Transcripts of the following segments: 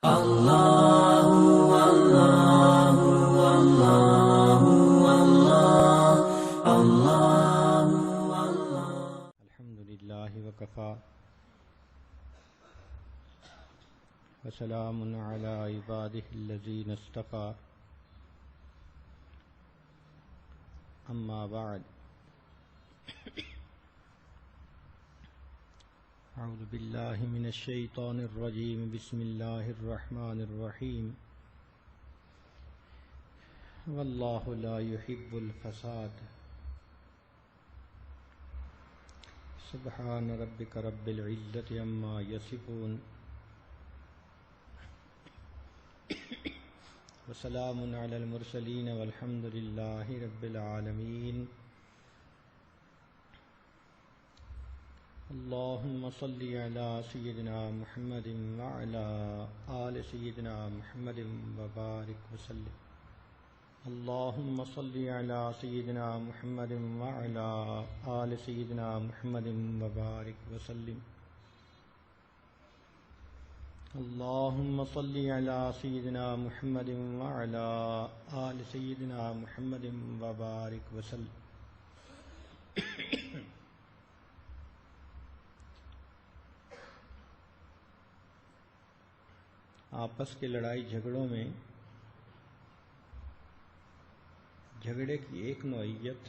الله والله والله والله الله والله. الحمد لله وكفى وسلام على عباده الذين اصطفى أما بعد أعوذ بالله من الشيطان الرجيم بسم الله الرحمن الرحيم والله لا يحب الفساد سبحان ربك رب العزة عما يصفون وسلام على المرسلين والحمد لله رب العالمين. اللهم صل على سيدنا محمد وعلى آل سيدنا محمد وبارك وسلم. اللهم صل على سيدنا محمد وعلى آل سيدنا محمد وبارك وسلم. اللهم صل على سيدنا محمد وعلى آل سيدنا محمد وبارك وسلم. آپس کے لڑائی جھگڑوں میں جھگڑے کی ایک نوعیت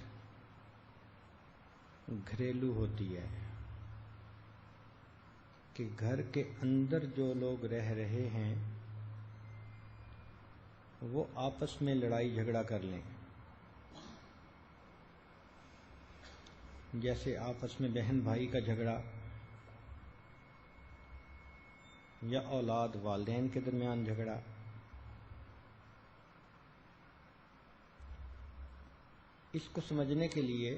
گھریلو ہوتی ہے کہ گھر کے اندر جو لوگ رہ رہے ہیں وہ آپس میں لڑائی جھگڑا کر لیں، جیسے آپس میں بہن بھائی کا جھگڑا یا اولاد والدین کے درمیان جھگڑا. اس کو سمجھنے کے لیے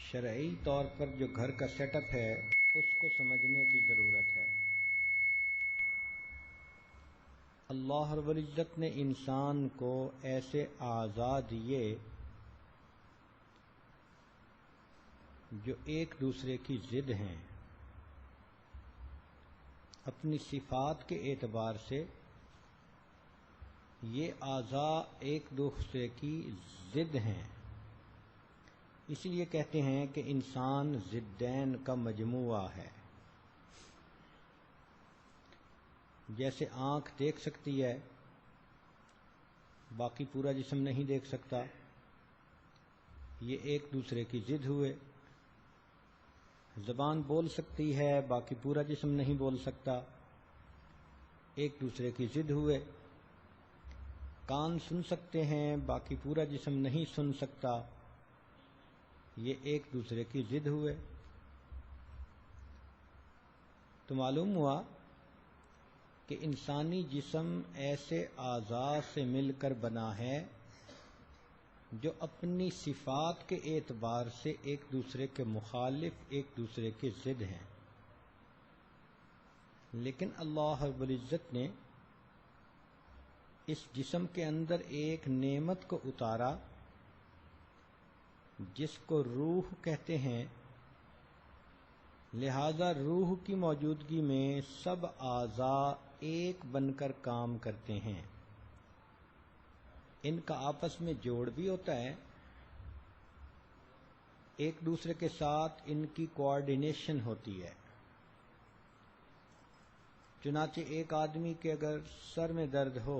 شرعی طور پر جو گھر کا سیٹ اپ ہے اس کو سمجھنے کی ضرورت ہے. اللہ رب العزت نے انسان کو ایسے اعضاء دیے جو ایک دوسرے کی ضد ہیں. اپنی صفات کے اعتبار سے یہ اعضاء ایک دوسرے کی ضد ہیں. اس لیے کہتے ہیں کہ انسان ضدین کا مجموعہ ہے. جیسے آنکھ دیکھ سکتی ہے باقی پورا جسم نہیں دیکھ سکتا، یہ ایک دوسرے کی ضد ہوئے. زبان بول سکتی ہے باقی پورا جسم نہیں بول سکتا، ایک دوسرے کی ضد ہوئے. کان سن سکتے ہیں باقی پورا جسم نہیں سن سکتا، یہ ایک دوسرے کی ضد ہوئے. تو معلوم ہوا کہ انسانی جسم ایسے اعضاء سے مل کر بنا ہے جو اپنی صفات کے اعتبار سے ایک دوسرے کے مخالف، ایک دوسرے کے ضد ہیں. لیکن اللہ رب العزت نے اس جسم کے اندر ایک نعمت کو اتارا جس کو روح کہتے ہیں. لہذا روح کی موجودگی میں سب اعضاء ایک بن کر کام کرتے ہیں. ان کا آپس میں جوڑ بھی ہوتا ہے، ایک دوسرے کے ساتھ ان کی کوآرڈینیشن ہوتی ہے. چنانچہ ایک آدمی کے اگر سر میں درد ہو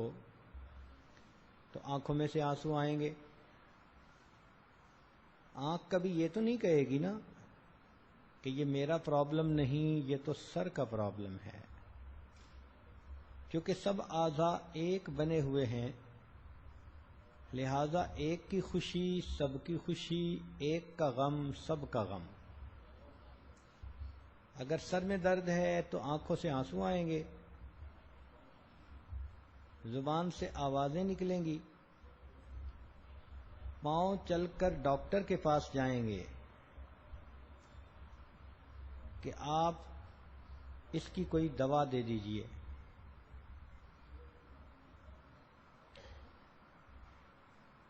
تو آنکھوں میں سے آنسو آئیں گے. آنکھ کبھی یہ تو نہیں کہے گی نا کہ یہ میرا پرابلم نہیں، یہ تو سر کا پرابلم ہے. کیونکہ سب اعضاء ایک بنے ہوئے ہیں، لہذا ایک کی خوشی سب کی خوشی، ایک کا غم سب کا غم. اگر سر میں درد ہے تو آنکھوں سے آنسو آئیں گے، زبان سے آوازیں نکلیں گی، پاؤں چل کر ڈاکٹر کے پاس جائیں گے کہ آپ اس کی کوئی دوا دے دیجئے.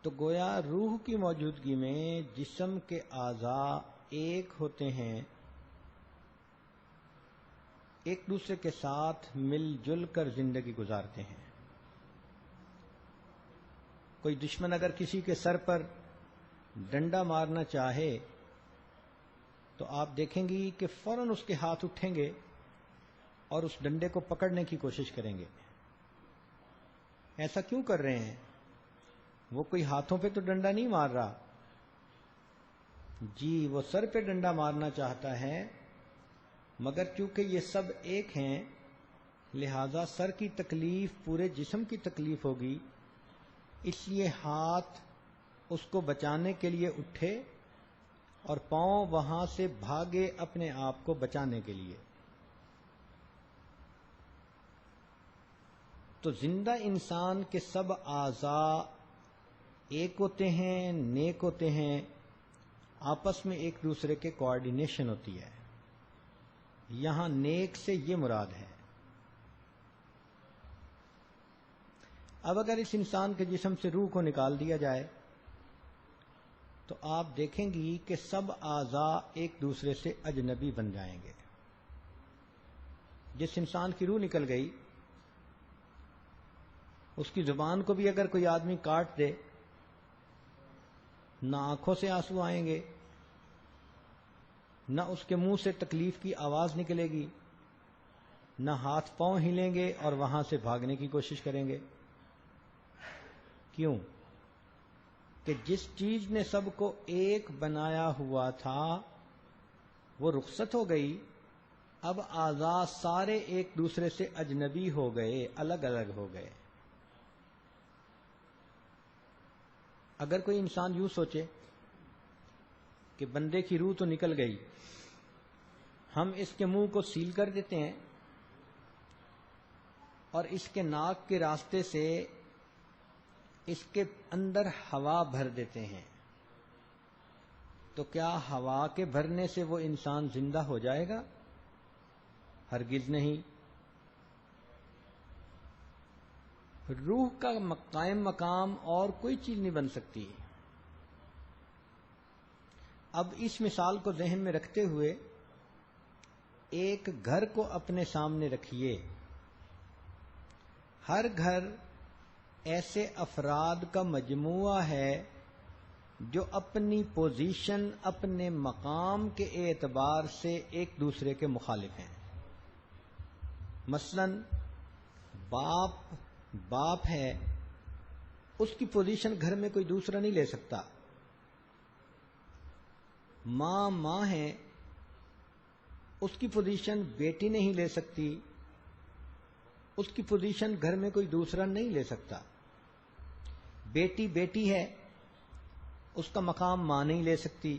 تو گویا روح کی موجودگی میں جسم کے اعضاء ایک ہوتے ہیں، ایک دوسرے کے ساتھ مل جل کر زندگی گزارتے ہیں. کوئی دشمن اگر کسی کے سر پر ڈنڈا مارنا چاہے تو آپ دیکھیں گی کہ فوراً اس کے ہاتھ اٹھیں گے اور اس ڈنڈے کو پکڑنے کی کوشش کریں گے. ایسا کیوں کر رہے ہیں؟ وہ کوئی ہاتھوں پہ تو ڈنڈا نہیں مار رہا، جی وہ سر پہ ڈنڈا مارنا چاہتا ہے، مگر چونکہ یہ سب ایک ہیں لہذا سر کی تکلیف پورے جسم کی تکلیف ہوگی، اس لیے ہاتھ اس کو بچانے کے لیے اٹھے اور پاؤں وہاں سے بھاگے اپنے آپ کو بچانے کے لیے. تو زندہ انسان کے سب اعضاء ایک ہوتے ہیں، نیک ہوتے ہیں، آپس میں ایک دوسرے کے کوآرڈینیشن ہوتی ہے. یہاں نیک سے یہ مراد ہے. اب اگر اس انسان کے جسم سے روح کو نکال دیا جائے تو آپ دیکھیں گی کہ سب اعضاء ایک دوسرے سے اجنبی بن جائیں گے. جس انسان کی روح نکل گئی اس کی زبان کو بھی اگر کوئی آدمی کاٹ دے، نہ آنکھوں سے آنسو آئیں گے، نہ اس کے منہ سے تکلیف کی آواز نکلے گی، نہ ہاتھ پاؤں ہلیں گے اور وہاں سے بھاگنے کی کوشش کریں گے. کیوں؟ کہ جس چیز نے سب کو ایک بنایا ہوا تھا وہ رخصت ہو گئی. اب اعضاء سارے ایک دوسرے سے اجنبی ہو گئے، الگ الگ ہو گئے. اگر کوئی انسان یوں سوچے کہ بندے کی روح تو نکل گئی، ہم اس کے منہ کو سیل کر دیتے ہیں اور اس کے ناک کے راستے سے اس کے اندر ہوا بھر دیتے ہیں، تو کیا ہوا کے بھرنے سے وہ انسان زندہ ہو جائے گا؟ ہرگز نہیں. روح کا قائم مقام اور کوئی چیز نہیں بن سکتی. اب اس مثال کو ذہن میں رکھتے ہوئے ایک گھر کو اپنے سامنے رکھیے. ہر گھر ایسے افراد کا مجموعہ ہے جو اپنی پوزیشن، اپنے مقام کے اعتبار سے ایک دوسرے کے مخالف ہیں. مثلا باپ ہے، اس کی پوزیشن گھر میں کوئی دوسرا نہیں لے سکتا. ماں ہے، اس کی پوزیشن بیٹی نہیں لے سکتی، اس کی پوزیشن گھر میں کوئی دوسرا نہیں لے سکتا. بیٹی ہے، اس کا مقام ماں نہیں لے سکتی.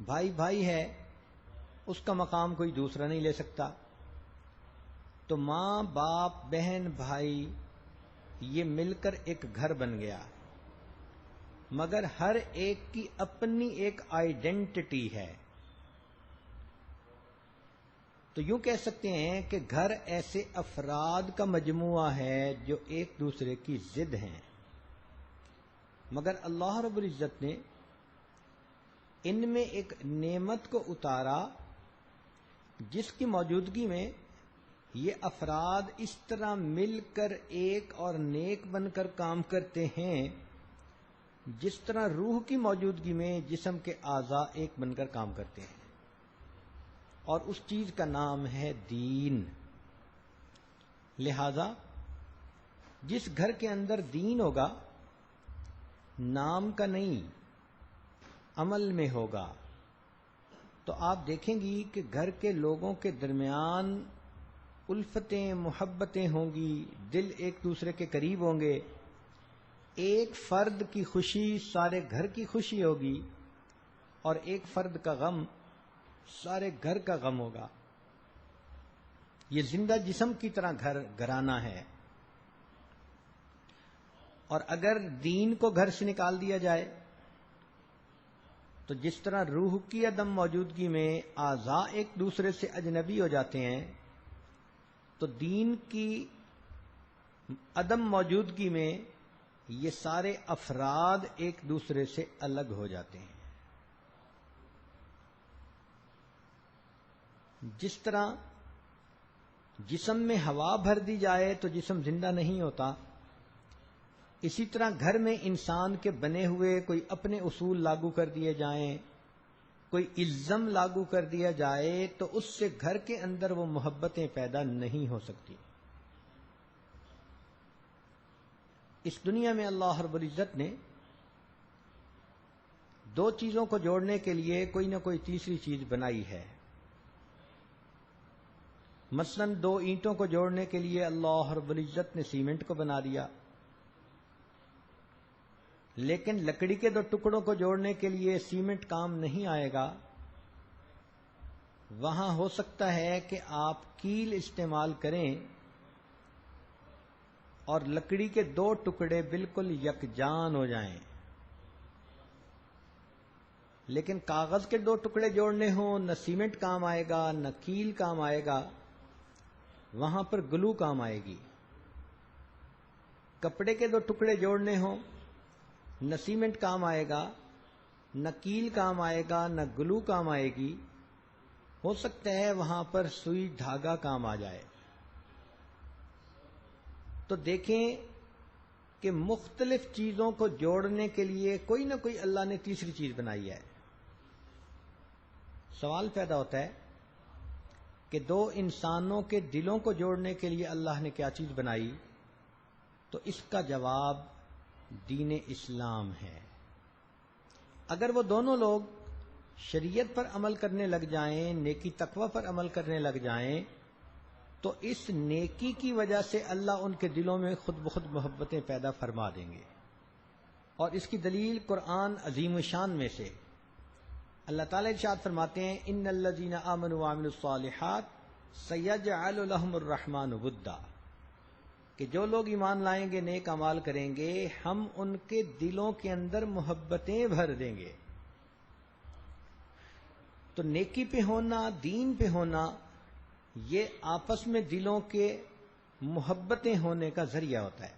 بھائی ہے، اس کا مقام کوئی دوسرا نہیں لے سکتا. تو ماں، باپ، بہن، بھائی یہ مل کر ایک گھر بن گیا، مگر ہر ایک کی اپنی ایک آئیڈینٹی ہے. تو یوں کہہ سکتے ہیں کہ گھر ایسے افراد کا مجموعہ ہے جو ایک دوسرے کی ضد ہیں، مگر اللہ رب العزت نے ان میں ایک نعمت کو اتارا جس کی موجودگی میں یہ افراد اس طرح مل کر ایک اور نیک بن کر کام کرتے ہیں جس طرح روح کی موجودگی میں جسم کے اعضاء ایک بن کر کام کرتے ہیں. اور اس چیز کا نام ہے دین. لہذا جس گھر کے اندر دین ہوگا، نام کا نہیں عمل میں ہوگا، تو آپ دیکھیں گی کہ گھر کے لوگوں کے درمیان الفتیں، محبتیں ہوں گی، دل ایک دوسرے کے قریب ہوں گے. ایک فرد کی خوشی سارے گھر کی خوشی ہوگی اور ایک فرد کا غم سارے گھر کا غم ہوگا. یہ زندہ جسم کی طرح گھرانہ ہے. اور اگر دین کو گھر سے نکال دیا جائے تو جس طرح روح کی عدم موجودگی میں اعضاء ایک دوسرے سے اجنبی ہو جاتے ہیں، تو دین کی عدم موجودگی میں یہ سارے افراد ایک دوسرے سے الگ ہو جاتے ہیں. جس طرح جسم میں ہوا بھر دی جائے تو جسم زندہ نہیں ہوتا، اسی طرح گھر میں انسان کے بنے ہوئے کوئی اپنے اصول لاگو کر دیے جائیں، کوئی الزم لاگو کر دیا جائے تو اس سے گھر کے اندر وہ محبتیں پیدا نہیں ہو سکتی۔ اس دنیا میں اللہ رب العزت نے دو چیزوں کو جوڑنے کے لیے کوئی نہ کوئی تیسری چیز بنائی ہے۔ مثلا دو اینٹوں کو جوڑنے کے لیے اللہ رب العزت نے سیمنٹ کو بنا دیا، لیکن لکڑی کے دو ٹکڑوں کو جوڑنے کے لیے سیمنٹ کام نہیں آئے گا۔ وہاں ہو سکتا ہے کہ آپ کیل استعمال کریں اور لکڑی کے دو ٹکڑے بالکل یکجان ہو جائیں، لیکن کاغذ کے دو ٹکڑے جوڑنے ہوں، نہ سیمنٹ کام آئے گا نہ کیل کام آئے گا، وہاں پر گلو کام آئے گی۔ کپڑے کے دو ٹکڑے جوڑنے ہوں، نہ سیمنٹ کام آئے گا نہ کیل کام آئے گا نہ گلو کام آئے گی، ہو سکتا ہے وہاں پر سوئی دھاگا کام آ جائے۔ تو دیکھیں کہ مختلف چیزوں کو جوڑنے کے لیے کوئی نہ کوئی اللہ نے تیسری چیز بنائی ہے۔ سوال پیدا ہوتا ہے کہ دو انسانوں کے دلوں کو جوڑنے کے لیے اللہ نے کیا چیز بنائی؟ تو اس کا جواب دین اسلام ہے۔ اگر وہ دونوں لوگ شریعت پر عمل کرنے لگ جائیں، نیکی تقوی پر عمل کرنے لگ جائیں، تو اس نیکی کی وجہ سے اللہ ان کے دلوں میں خود بخود محبتیں پیدا فرما دیں گے۔ اور اس کی دلیل قرآن عظیم الشان میں سے اللہ تعالیٰ ارشاد فرماتے ہیں، ان الذین آمنوا وعملوا الصالحات سیجعل لهم الرحمن ودا، کہ جو لوگ ایمان لائیں گے، نیک اعمال کریں گے، ہم ان کے دلوں کے اندر محبتیں بھر دیں گے۔ تو نیکی پہ ہونا، دین پہ ہونا، یہ آپس میں دلوں کے محبتیں ہونے کا ذریعہ ہوتا ہے۔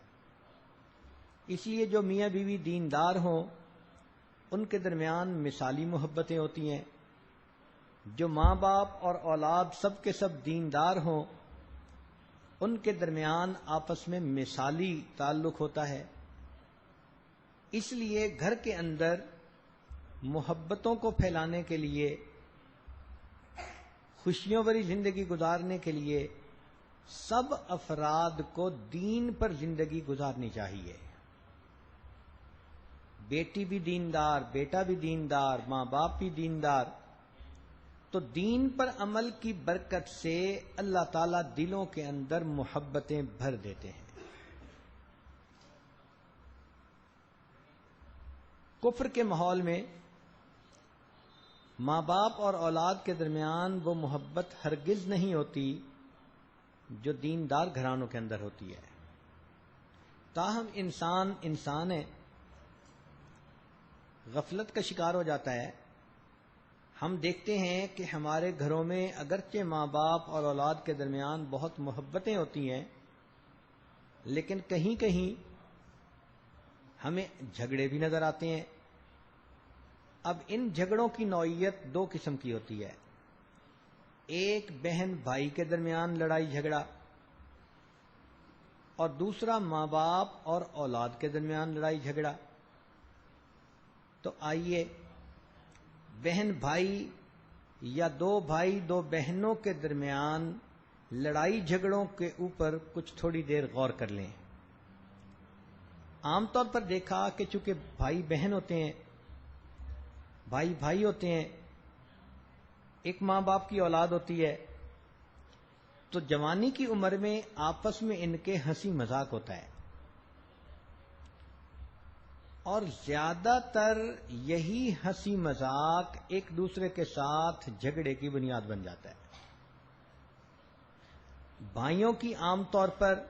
اس لیے جو میاں بیوی دیندار ہوں ان کے درمیان مثالی محبتیں ہوتی ہیں، جو ماں باپ اور اولاد سب کے سب دیندار ہوں ان کے درمیان آپس میں مثالی تعلق ہوتا ہے۔ اس لیے گھر کے اندر محبتوں کو پھیلانے کے لیے، خوشیوں بھری زندگی گزارنے کے لیے سب افراد کو دین پر زندگی گزارنی چاہیے۔ بیٹی بھی دیندار، بیٹا بھی دیندار، ماں باپ بھی دیندار، تو دین پر عمل کی برکت سے اللہ تعالیٰ دلوں کے اندر محبتیں بھر دیتے ہیں۔ کفر کے ماحول میں ماں باپ اور اولاد کے درمیان وہ محبت ہرگز نہیں ہوتی جو دیندار گھرانوں کے اندر ہوتی ہے۔ تاہم انسان ہے، غفلت کا شکار ہو جاتا ہے۔ ہم دیکھتے ہیں کہ ہمارے گھروں میں اگرچہ ماں باپ اور اولاد کے درمیان بہت محبتیں ہوتی ہیں، لیکن کہیں کہیں ہمیں جھگڑے بھی نظر آتے ہیں۔ اب ان جھگڑوں کی نوعیت دو قسم کی ہوتی ہے، ایک بہن بھائی کے درمیان لڑائی جھگڑا، اور دوسرا ماں باپ اور اولاد کے درمیان لڑائی جھگڑا۔ تو آئیے بہن بھائی یا دو بھائی دو بہنوں کے درمیان لڑائی جھگڑوں کے اوپر کچھ تھوڑی دیر غور کر لیں۔ عام طور پر دیکھا کہ چونکہ بھائی بہن ہوتے ہیں، بھائی بھائی ہوتے ہیں، ایک ماں باپ کی اولاد ہوتی ہے، تو جوانی کی عمر میں آپس میں ان کے ہنسی مذاق ہوتا ہے، اور زیادہ تر یہی ہنسی مذاق ایک دوسرے کے ساتھ جھگڑے کی بنیاد بن جاتا ہے۔ بھائیوں کی عام طور پر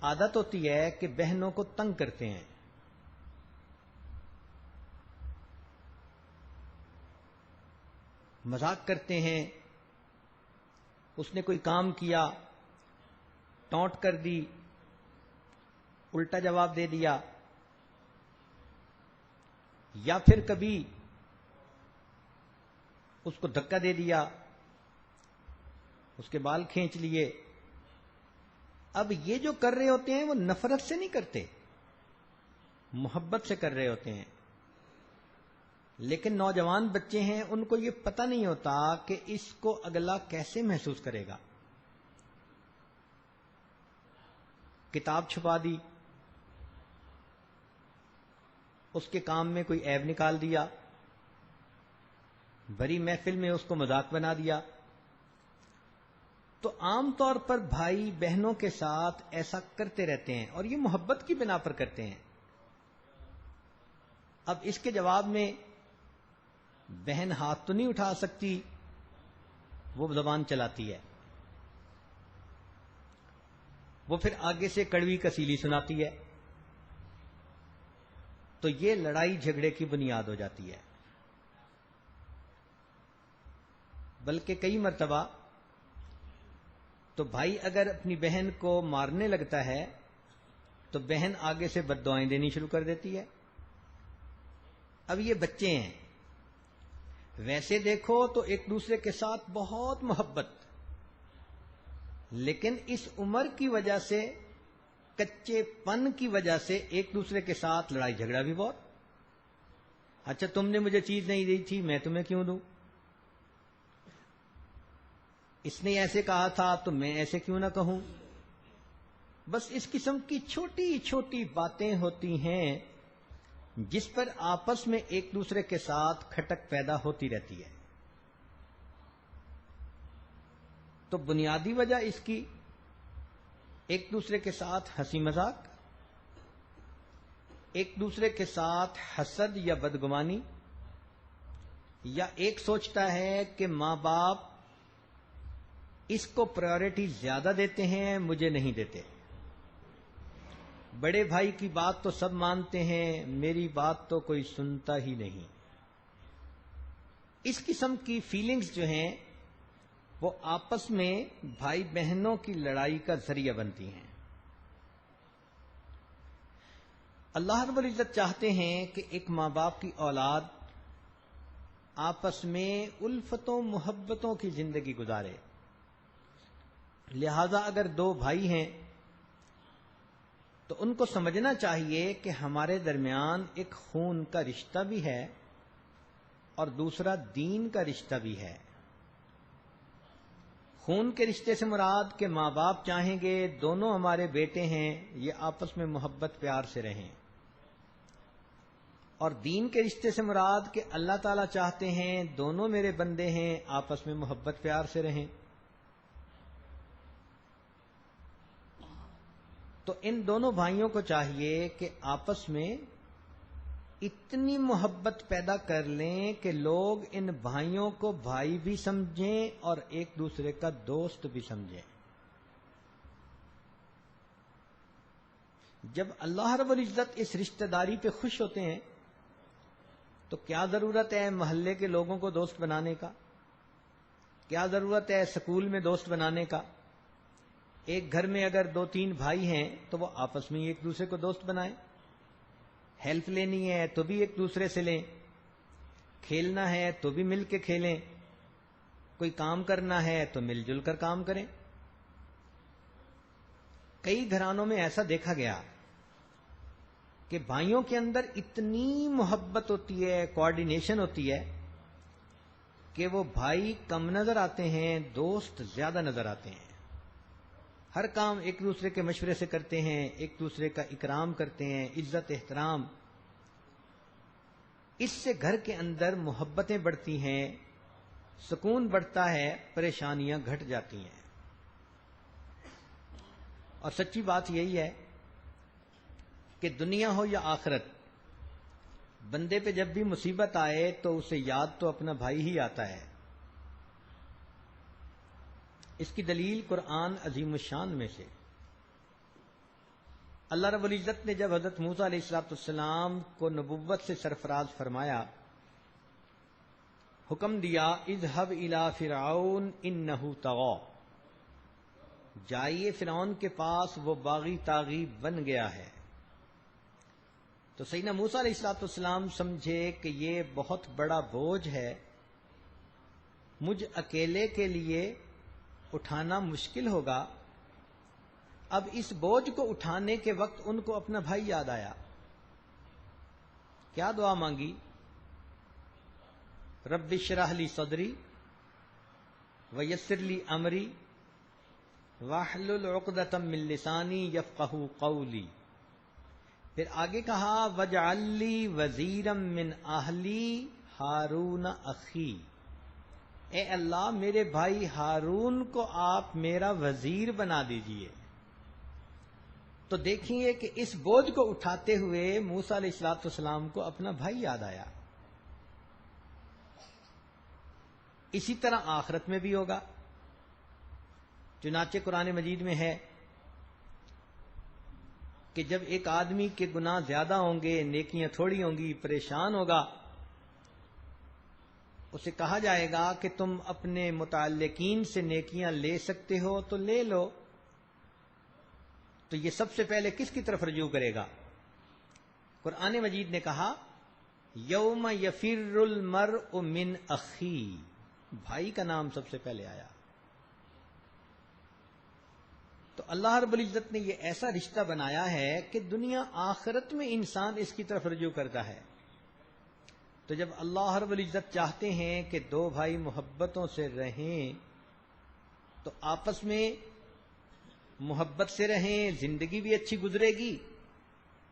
عادت ہوتی ہے کہ بہنوں کو تنگ کرتے ہیں، مذاق کرتے ہیں، اس نے کوئی کام کیا، ٹونٹ کر دی، الٹا جواب دے دیا، یا پھر کبھی اس کو دھکا دے دیا، اس کے بال کھینچ لیے، اب یہ جو کر رہے ہوتے ہیں وہ نفرت سے نہیں کرتے، محبت سے کر رہے ہوتے ہیں، لیکن نوجوان بچے ہیں ان کو یہ پتہ نہیں ہوتا کہ اس کو اگلا کیسے محسوس کرے گا۔ کتاب چھپا دی، اس کے کام میں کوئی عیب نکال دیا، بڑی محفل میں اس کو مذاق بنا دیا، تو عام طور پر بھائی بہنوں کے ساتھ ایسا کرتے رہتے ہیں اور یہ محبت کی بنا پر کرتے ہیں۔ اب اس کے جواب میں بہن ہاتھ تو نہیں اٹھا سکتی، وہ زبان چلاتی ہے، وہ پھر آگے سے کڑوی کسیلی سناتی ہے، تو یہ لڑائی جھگڑے کی بنیاد ہو جاتی ہے۔ بلکہ کئی مرتبہ تو بھائی اگر اپنی بہن کو مارنے لگتا ہے تو بہن آگے سے بد دعائیں دینی شروع کر دیتی ہے۔ اب یہ بچے ہیں، ویسے دیکھو تو ایک دوسرے کے ساتھ بہت محبت، لیکن اس عمر کی وجہ سے، کچے پن کی وجہ سے ایک دوسرے کے ساتھ لڑائی جھگڑا بھی بہت۔ اچھا تم نے مجھے چیز نہیں دی تھی، میں تمہیں کیوں دوں؟ اس نے ایسے کہا تھا تو میں ایسے کیوں نہ کہوں؟ بس اس قسم کی چھوٹی چھوٹی باتیں ہوتی ہیں جس پر آپس میں ایک دوسرے کے ساتھ کھٹک پیدا ہوتی رہتی ہے۔ تو بنیادی وجہ اس کی ایک دوسرے کے ساتھ ہنسی مذاق، ایک دوسرے کے ساتھ حسد یا بدگمانی، یا ایک سوچتا ہے کہ ماں باپ اس کو پرائیورٹی زیادہ دیتے ہیں، مجھے نہیں دیتے، بڑے بھائی کی بات تو سب مانتے ہیں، میری بات تو کوئی سنتا ہی نہیں۔ اس قسم کی فیلنگز جو ہیں وہ آپس میں بھائی بہنوں کی لڑائی کا ذریعہ بنتی ہیں۔ اللہ رب العزت چاہتے ہیں کہ ایک ماں باپ کی اولاد آپس میں الفتوں محبتوں کی زندگی گزارے۔ لہذا اگر دو بھائی ہیں تو ان کو سمجھنا چاہیے کہ ہمارے درمیان ایک خون کا رشتہ بھی ہے اور دوسرا دین کا رشتہ بھی ہے۔ خون کے رشتے سے مراد کہ ماں باپ چاہیں گے دونوں ہمارے بیٹے ہیں، یہ آپس میں محبت پیار سے رہیں، اور دین کے رشتے سے مراد کہ اللہ تعالیٰ چاہتے ہیں دونوں میرے بندے ہیں، آپس میں محبت پیار سے رہیں۔ تو ان دونوں بھائیوں کو چاہیے کہ آپس میں اتنی محبت پیدا کر لیں کہ لوگ ان بھائیوں کو بھائی بھی سمجھیں اور ایک دوسرے کا دوست بھی سمجھیں۔ جب اللہ رب العزت اس رشتہ داری پہ خوش ہوتے ہیں تو کیا ضرورت ہے محلے کے لوگوں کو دوست بنانے کا؟ کیا ضرورت ہے سکول میں دوست بنانے کا؟ ایک گھر میں اگر 2-3 بھائی ہیں تو وہ آپس میں ایک دوسرے کو دوست بنائیں، ہیلپ لینی ہے تو بھی ایک دوسرے سے لیں، کھیلنا ہے تو بھی مل کے کھیلیں، کوئی کام کرنا ہے تو مل جل کر کام کریں۔ کئی گھرانوں میں ایسا دیکھا گیا کہ بھائیوں کے اندر اتنی محبت ہوتی ہے، کوآرڈینیشن ہوتی ہے کہ وہ بھائی کم نظر آتے ہیں، دوست زیادہ نظر آتے ہیں۔ ہر کام ایک دوسرے کے مشورے سے کرتے ہیں، ایک دوسرے کا اکرام کرتے ہیں، عزت احترام۔ اس سے گھر کے اندر محبتیں بڑھتی ہیں، سکون بڑھتا ہے، پریشانیاں گھٹ جاتی ہیں۔ اور سچی بات یہی ہے کہ دنیا ہو یا آخرت، بندے پہ جب بھی مصیبت آئے تو اسے یاد تو اپنا بھائی ہی آتا ہے۔ اس کی دلیل قرآن عظیم الشان میں سے اللہ رب العزت نے جب حضرت موسیٰ علیہ السلام کو نبوت سے سرفراز فرمایا، حکم دیا اذهب الی فرعون انہ طغی، جائیے فرعون کے پاس، وہ باغی طاغی بن گیا ہے۔ تو سیدنا موسیٰ علیہ السلام سمجھے کہ یہ بہت بڑا بوجھ ہے، مجھ اکیلے کے لیے اٹھانا مشکل ہوگا، اب اس بوجھ کو اٹھانے کے وقت ان کو اپنا بھائی یاد آیا. کیا دعا مانگی؟ رب اشرح لی صدری ویسر لی امری واحلل عقدۃ من لسانی یفقہوا قولی. پھر آگے کہا وجعل لی وزیرا من اہلی ہارون اخی. اے اللہ میرے بھائی ہارون کو آپ میرا وزیر بنا دیجئے. تو دیکھیے کہ اس بوجھ کو اٹھاتے ہوئے موسیٰ علیہ الصلوۃ والسلام کو اپنا بھائی یاد آیا. اسی طرح آخرت میں بھی ہوگا. چنانچہ قرآن مجید میں ہے کہ جب ایک آدمی کے گناہ زیادہ ہوں گے، نیکیاں تھوڑی ہوں گی، پریشان ہوگا، اسے کہا جائے گا کہ تم اپنے متعلقین سے نیکیاں لے سکتے ہو تو لے لو. تو یہ سب سے پہلے کس کی طرف رجوع کرے گا؟ قرآن مجید نے کہا یوم یفر المرء من اخی. بھائی کا نام سب سے پہلے آیا. تو اللہ رب العزت نے یہ ایسا رشتہ بنایا ہے کہ دنیا آخرت میں انسان اس کی طرف رجوع کرتا ہے. تو جب اللہ رب العزت چاہتے ہیں کہ دو بھائی محبتوں سے رہیں تو آپس میں محبت سے رہیں، زندگی بھی اچھی گزرے گی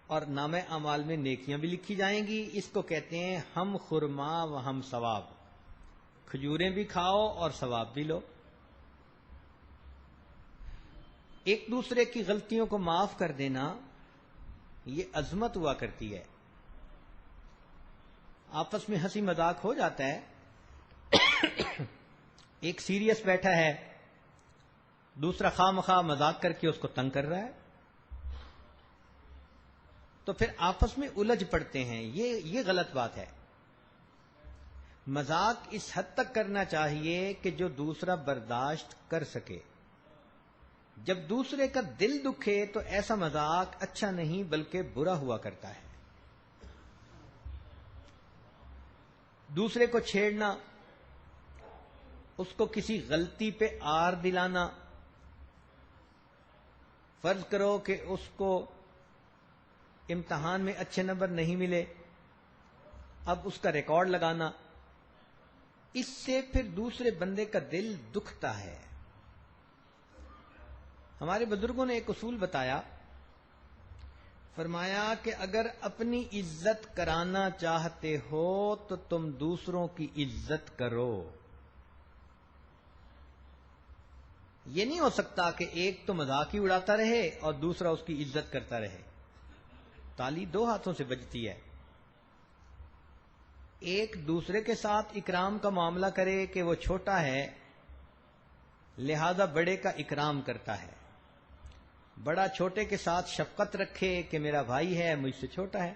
اور نامہ اعمال میں نیکیاں بھی لکھی جائیں گی. اس کو کہتے ہیں ہم خرما و ہم ثواب. کھجوریں بھی کھاؤ اور ثواب بھی لو. ایک دوسرے کی غلطیوں کو معاف کر دینا یہ عظمت ہوا کرتی ہے. آپس میں ہنسی مذاق ہو جاتا ہے، ایک سیریس بیٹھا ہے، دوسرا خواہ مخواہ مذاق کر کے اس کو تنگ کر رہا ہے، تو پھر آپس میں الجھ پڑتے ہیں. یہ غلط بات ہے. مذاق اس حد تک کرنا چاہیے کہ جو دوسرا برداشت کر سکے. جب دوسرے کا دل دکھے تو ایسا مذاق اچھا نہیں بلکہ برا ہوا کرتا ہے. دوسرے کو چھیڑنا، اس کو کسی غلطی پہ آر دلانا، فرض کرو کہ اس کو امتحان میں اچھے نمبر نہیں ملے، اب اس کا ریکارڈ لگانا، اس سے پھر دوسرے بندے کا دل دکھتا ہے. ہمارے بزرگوں نے ایک اصول بتایا، فرمایا کہ اگر اپنی عزت کرانا چاہتے ہو تو تم دوسروں کی عزت کرو. یہ نہیں ہو سکتا کہ ایک تو مذاق ہی اڑاتا رہے اور دوسرا اس کی عزت کرتا رہے. تالی دو ہاتھوں سے بجتی ہے. ایک دوسرے کے ساتھ اکرام کا معاملہ کرے کہ وہ چھوٹا ہے لہذا بڑے کا اکرام کرتا ہے. بڑا چھوٹے کے ساتھ شفقت رکھے کہ میرا بھائی ہے مجھ سے چھوٹا ہے.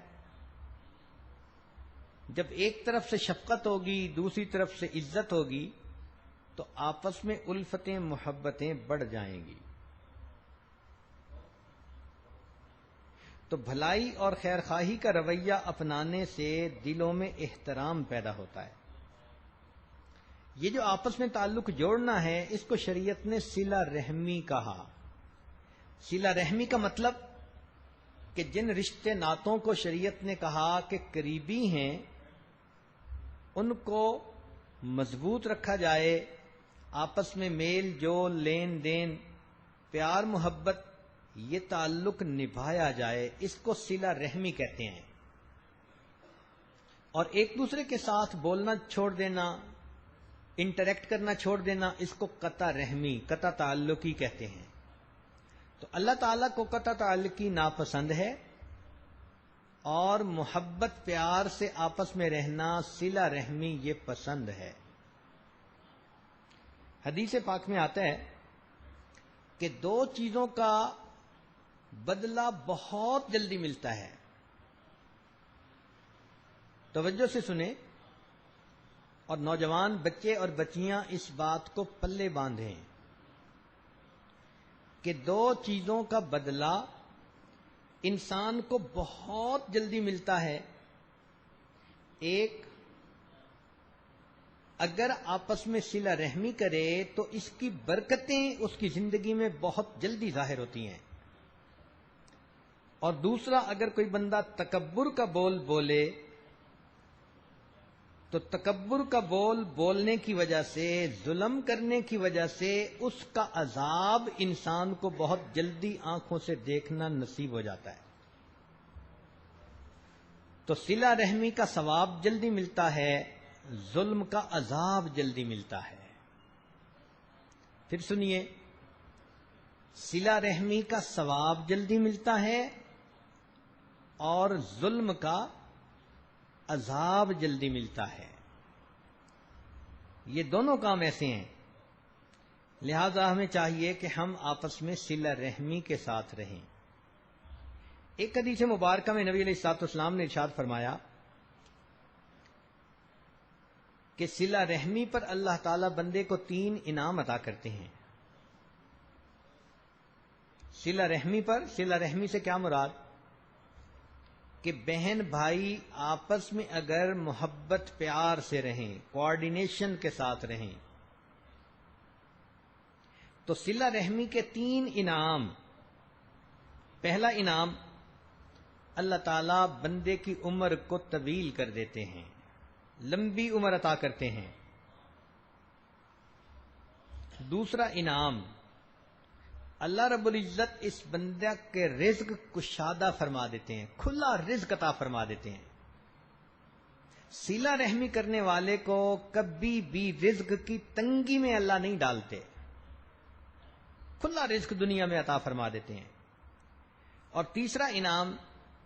جب ایک طرف سے شفقت ہوگی دوسری طرف سے عزت ہوگی تو آپس میں الفتیں محبتیں بڑھ جائیں گی. تو بھلائی اور خیر خواہی کا رویہ اپنانے سے دلوں میں احترام پیدا ہوتا ہے. یہ جو آپس میں تعلق جوڑنا ہے اس کو شریعت نے صلہ رحمی کہا. صلہ رحمی کا مطلب کہ جن رشتے ناتوں کو شریعت نے کہا کہ قریبی ہیں ان کو مضبوط رکھا جائے، آپس میں میل جول، لین دین، پیار محبت، یہ تعلق نبھایا جائے، اس کو صلہ رحمی کہتے ہیں. اور ایک دوسرے کے ساتھ بولنا چھوڑ دینا، انٹریکٹ کرنا چھوڑ دینا، اس کو قطع رحمی، قطع تعلقی کہتے ہیں. تو اللہ تعالیٰ کو قطع تعلقی ناپسند ہے اور محبت پیار سے آپس میں رہنا، صلہ رحمی یہ پسند ہے. حدیث پاک میں آتا ہے کہ دو چیزوں کا بدلہ بہت جلدی ملتا ہے. توجہ سے سنیں اور نوجوان بچے اور بچیاں اس بات کو پلے باندھیں کہ دو چیزوں کا بدلہ انسان کو بہت جلدی ملتا ہے. ایک، اگر آپس میں صلہ رحمی کرے تو اس کی برکتیں اس کی زندگی میں بہت جلدی ظاہر ہوتی ہیں. اور دوسرا اگر کوئی بندہ تکبر کا بول بولے تو تکبر کا بول بولنے کی وجہ سے، ظلم کرنے کی وجہ سے اس کا عذاب انسان کو بہت جلدی آنکھوں سے دیکھنا نصیب ہو جاتا ہے۔ تو صلہ رحمی کا ثواب جلدی ملتا ہے، ظلم کا عذاب جلدی ملتا ہے۔ پھر سنیے، صلہ رحمی کا ثواب جلدی ملتا ہے اور ظلم کا عذاب جلدی ملتا ہے۔ یہ دونوں کام ایسے ہیں، لہذا ہمیں چاہیے کہ ہم آپس میں صلہ رحمی کے ساتھ رہیں۔ ایک حدیث مبارکہ میں نبی علیہ الصلوۃ والسلام نے ارشاد فرمایا کہ صلہ رحمی پر اللہ تعالی بندے کو 3 انعام عطا کرتے ہیں۔ صلہ رحمی پر، صلہ رحمی سے کیا مراد؟ کہ بہن بھائی آپس میں اگر محبت پیار سے رہیں، کوآرڈینیشن کے ساتھ رہیں، تو صلہ رحمی کے 3 انعام۔ پہلا انعام، اللہ تعالیٰ بندے کی عمر کو طویل کر دیتے ہیں، لمبی عمر عطا کرتے ہیں۔ دوسرا انعام، اللہ رب العزت اس بندہ کے رزق کشادہ فرما دیتے ہیں، کھلا رزق عطا فرما دیتے ہیں۔ صلہ رحمی کرنے والے کو کبھی بھی رزق کی تنگی میں اللہ نہیں ڈالتے، کھلا رزق دنیا میں عطا فرما دیتے ہیں۔ اور تیسرا انعام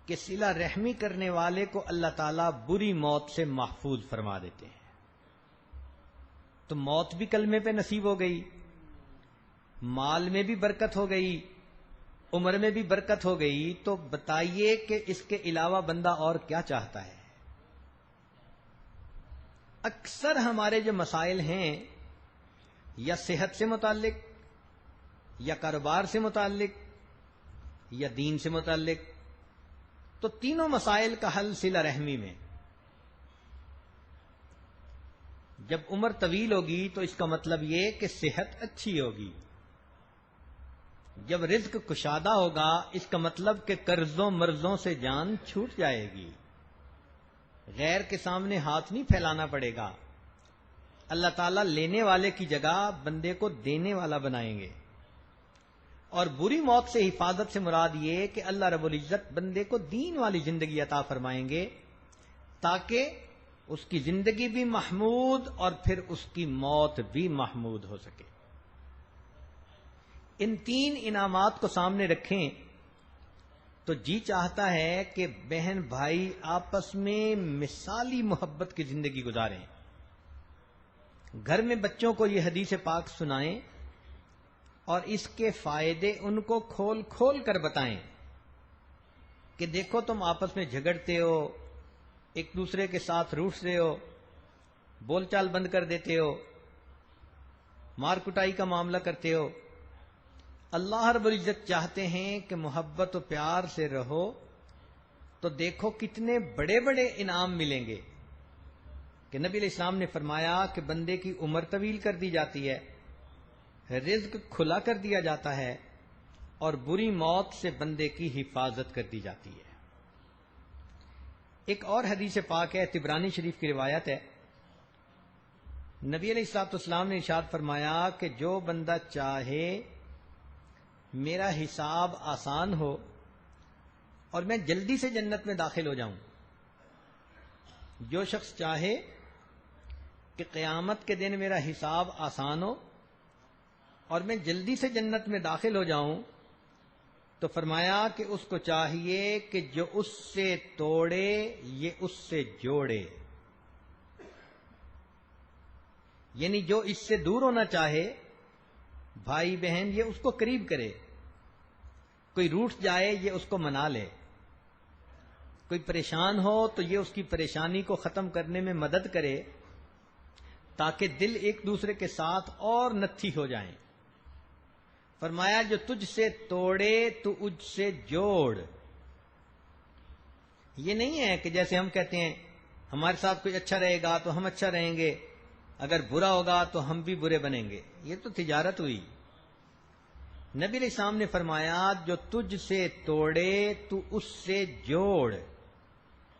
کہ صلہ رحمی کرنے والے کو اللہ تعالیٰ بری موت سے محفوظ فرما دیتے ہیں۔ تو موت بھی کلمے پہ نصیب ہو گئی، مال میں بھی برکت ہو گئی، عمر میں بھی برکت ہو گئی، تو بتائیے کہ اس کے علاوہ بندہ اور کیا چاہتا ہے؟ اکثر ہمارے جو مسائل ہیں، یا صحت سے متعلق، یا کاروبار سے متعلق، یا دین سے متعلق، تو تینوں مسائل کا حل صلہ رحمی میں۔ جب عمر طویل ہوگی تو اس کا مطلب یہ کہ صحت اچھی ہوگی، جب رزق کشادہ ہوگا اس کا مطلب کہ قرضوں مرضوں سے جان چھوٹ جائے گی، غیر کے سامنے ہاتھ نہیں پھیلانا پڑے گا، اللہ تعالیٰ لینے والے کی جگہ بندے کو دینے والا بنائیں گے۔ اور بری موت سے حفاظت سے مراد یہ کہ اللہ رب العزت بندے کو دین والی زندگی عطا فرمائیں گے، تاکہ اس کی زندگی بھی محمود اور پھر اس کی موت بھی محمود ہو سکے۔ ان 3 انعامات کو سامنے رکھیں تو جی چاہتا ہے کہ بہن بھائی آپس میں مثالی محبت کی زندگی گزاریں، گھر میں بچوں کو یہ حدیث پاک سنائیں اور اس کے فائدے ان کو کھول کھول کر بتائیں کہ دیکھو تم آپس میں جھگڑتے ہو، ایک دوسرے کے ساتھ روٹھتے ہو، بول چال بند کر دیتے ہو، مار کٹائی کا معاملہ کرتے ہو۔ اللہ رب العزت چاہتے ہیں کہ محبت و پیار سے رہو، تو دیکھو کتنے بڑے بڑے انعام ملیں گے کہ نبی علیہ السلام نے فرمایا کہ بندے کی عمر طویل کر دی جاتی ہے، رزق کھلا کر دیا جاتا ہے، اور بری موت سے بندے کی حفاظت کر دی جاتی ہے۔ ایک اور حدیث پاک ہے، طبرانی شریف کی روایت ہے، نبی علیہ الصلوۃ والسلام نے ارشاد فرمایا کہ جو بندہ چاہے میرا حساب آسان ہو اور میں جلدی سے جنت میں داخل ہو جاؤں، جو شخص چاہے کہ قیامت کے دن میرا حساب آسان ہو اور میں جلدی سے جنت میں داخل ہو جاؤں، تو فرمایا کہ اس کو چاہیے کہ جو اس سے توڑے یہ اس سے جوڑے، یعنی جو اس سے دور ہونا چاہے بھائی بہن یہ اس کو قریب کرے، کوئی روٹھ جائے یہ اس کو منا لے، کوئی پریشان ہو تو یہ اس کی پریشانی کو ختم کرنے میں مدد کرے، تاکہ دل ایک دوسرے کے ساتھ اور نتھی ہو جائیں۔ فرمایا جو تجھ سے توڑے تو اجھ سے جوڑ۔ یہ نہیں ہے کہ جیسے ہم کہتے ہیں ہمارے ساتھ کوئی اچھا رہے گا تو ہم اچھا رہیں گے، اگر برا ہوگا تو ہم بھی برے بنیں گے، یہ تو تجارت ہوئی۔ نبی علیہ السلام نے فرمایا جو تجھ سے توڑے تو اس سے جوڑ،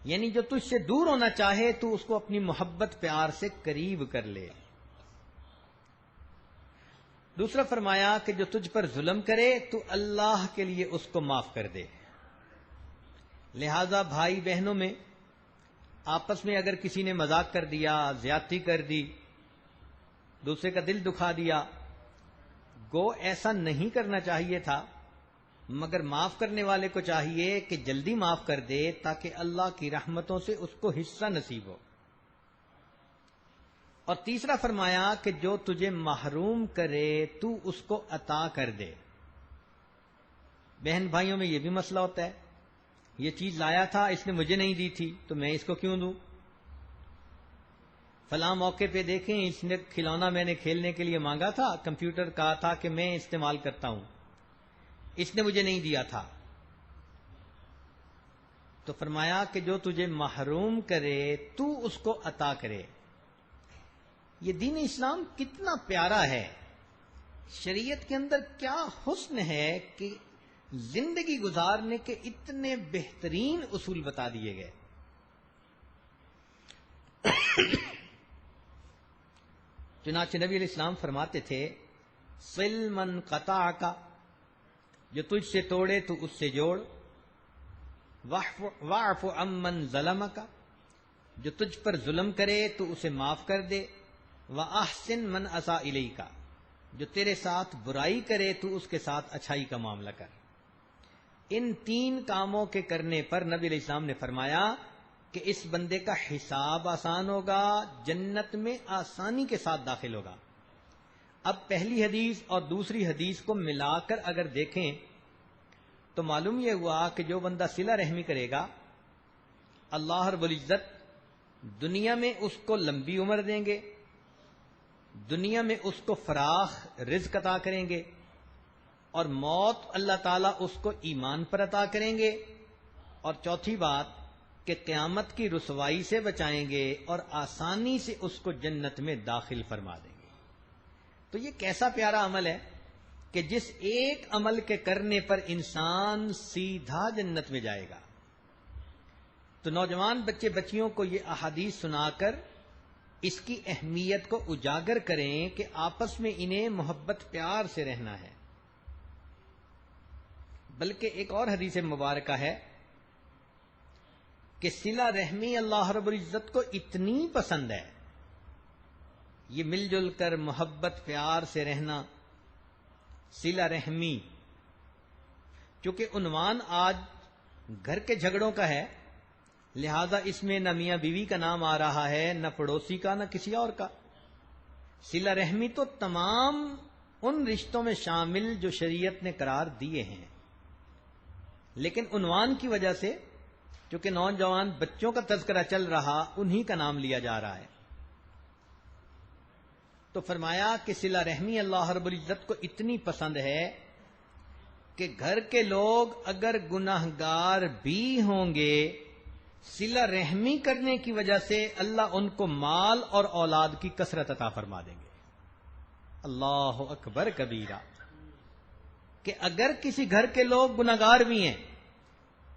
یعنی جو تجھ سے دور ہونا چاہے تو اس کو اپنی محبت پیار سے قریب کر لے۔ دوسرا فرمایا کہ جو تجھ پر ظلم کرے تو اللہ کے لیے اس کو معاف کر دے۔ لہذا بھائی بہنوں میں آپس میں اگر کسی نے مذاق کر دیا، زیادتی کر دی، دوسرے کا دل دکھا دیا، گو ایسا نہیں کرنا چاہیے تھا، مگر معاف کرنے والے کو چاہیے کہ جلدی معاف کر دے تاکہ اللہ کی رحمتوں سے اس کو حصہ نصیب ہو۔ اور تیسرا فرمایا کہ جو تجھے محروم کرے تو اس کو عطا کر دے۔ بہن بھائیوں میں یہ بھی مسئلہ ہوتا ہے، یہ چیز لایا تھا اس نے مجھے نہیں دی تھی تو میں اس کو کیوں دوں؟ فلاں موقع پہ دیکھیں اس نے کھلونا میں نے کھیلنے کے لیے مانگا تھا، کمپیوٹر کہا تھا کہ میں استعمال کرتا ہوں، اس نے مجھے نہیں دیا تھا، تو فرمایا کہ جو تجھے محروم کرے تو اس کو عطا کرے۔ یہ دین اسلام کتنا پیارا ہے، شریعت کے اندر کیا حسن ہے کہ زندگی گزارنے کے اتنے بہترین اصول بتا دیے گئے۔ چنانچہ نبی علیہ السلام فرماتے تھے صل من قطعک، جو تجھ سے توڑے تو اس سے جوڑ، واعف عمن ظلمک، جو تجھ پر ظلم کرے تو اسے معاف کر دے، واحسن من اساء الیک، جو تیرے ساتھ برائی کرے تو اس کے ساتھ اچھائی کا معاملہ کر۔ ان تین کاموں کے کرنے پر نبی علیہ السلام نے فرمایا کہ اس بندے کا حساب آسان ہوگا، جنت میں آسانی کے ساتھ داخل ہوگا۔ اب پہلی حدیث اور دوسری حدیث کو ملا کر اگر دیکھیں تو معلوم یہ ہوا کہ جو بندہ صلہ رحمی کرے گا اللہ رب العزت دنیا میں اس کو لمبی عمر دیں گے، دنیا میں اس کو فراخ رزق عطا کریں گے، اور موت اللہ تعالیٰ اس کو ایمان پر عطا کریں گے، اور چوتھی بات کہ قیامت کی رسوائی سے بچائیں گے اور آسانی سے اس کو جنت میں داخل فرما دیں گے۔ تو یہ کیسا پیارا عمل ہے کہ جس ایک عمل کے کرنے پر انسان سیدھا جنت میں جائے گا۔ تو نوجوان بچے بچیوں کو یہ احادیث سنا کر اس کی اہمیت کو اجاگر کریں کہ آپس میں انہیں محبت پیار سے رہنا ہے۔ بلکہ ایک اور حدیث مبارکہ ہے کہ صلہ رحمی اللہ رب العزت کو اتنی پسند ہے، یہ مل جل کر محبت پیار سے رہنا، صلہ رحمی، چونکہ عنوان آج گھر کے جھگڑوں کا ہے، لہذا اس میں نہ میاں بیوی کا نام آ رہا ہے، نہ پڑوسی کا، نہ کسی اور کا۔ صلہ رحمی تو تمام ان رشتوں میں شامل جو شریعت نے قرار دیے ہیں، لیکن عنوان کی وجہ سے چونکہ نوجوان بچوں کا تذکرہ چل رہا انہی کا نام لیا جا رہا ہے۔ تو فرمایا کہ صلہ رحمی اللہ رب العزت کو اتنی پسند ہے کہ گھر کے لوگ اگر گناہگار بھی ہوں گے، صلہ رحمی کرنے کی وجہ سے اللہ ان کو مال اور اولاد کی کثرت عطا فرما دیں گے۔ اللہ اکبر کبیرہ، کہ اگر کسی گھر کے لوگ گناہگار بھی ہیں،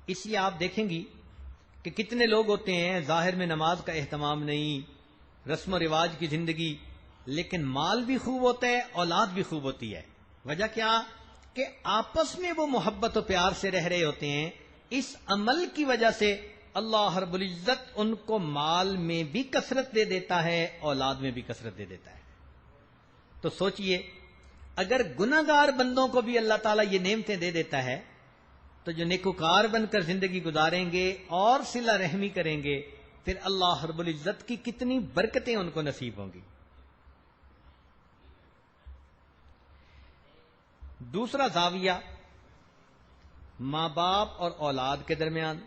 اس لیے آپ دیکھیں گی کہ کتنے لوگ ہوتے ہیں ظاہر میں نماز کا اہتمام نہیں، رسم و رواج کی زندگی، لیکن مال بھی خوب ہوتا ہے، اولاد بھی خوب ہوتی ہے۔ وجہ کیا؟ کہ آپس میں وہ محبت و پیار سے رہ رہے ہوتے ہیں۔ اس عمل کی وجہ سے اللہ رب العزت ان کو مال میں بھی کثرت دے دیتا ہے، اولاد میں بھی کثرت دے دیتا ہے۔ تو سوچئے اگر گناہگار بندوں کو بھی اللہ تعالیٰ یہ نعمتیں دے دیتا ہے تو جو نیکوکار بن کر زندگی گزاریں گے اور صلہ رحمی کریں گے پھر اللہ رب العزت کی کتنی برکتیں ان کو نصیب ہوں گی۔ دوسرا زاویہ ماں باپ اور اولاد کے درمیان۔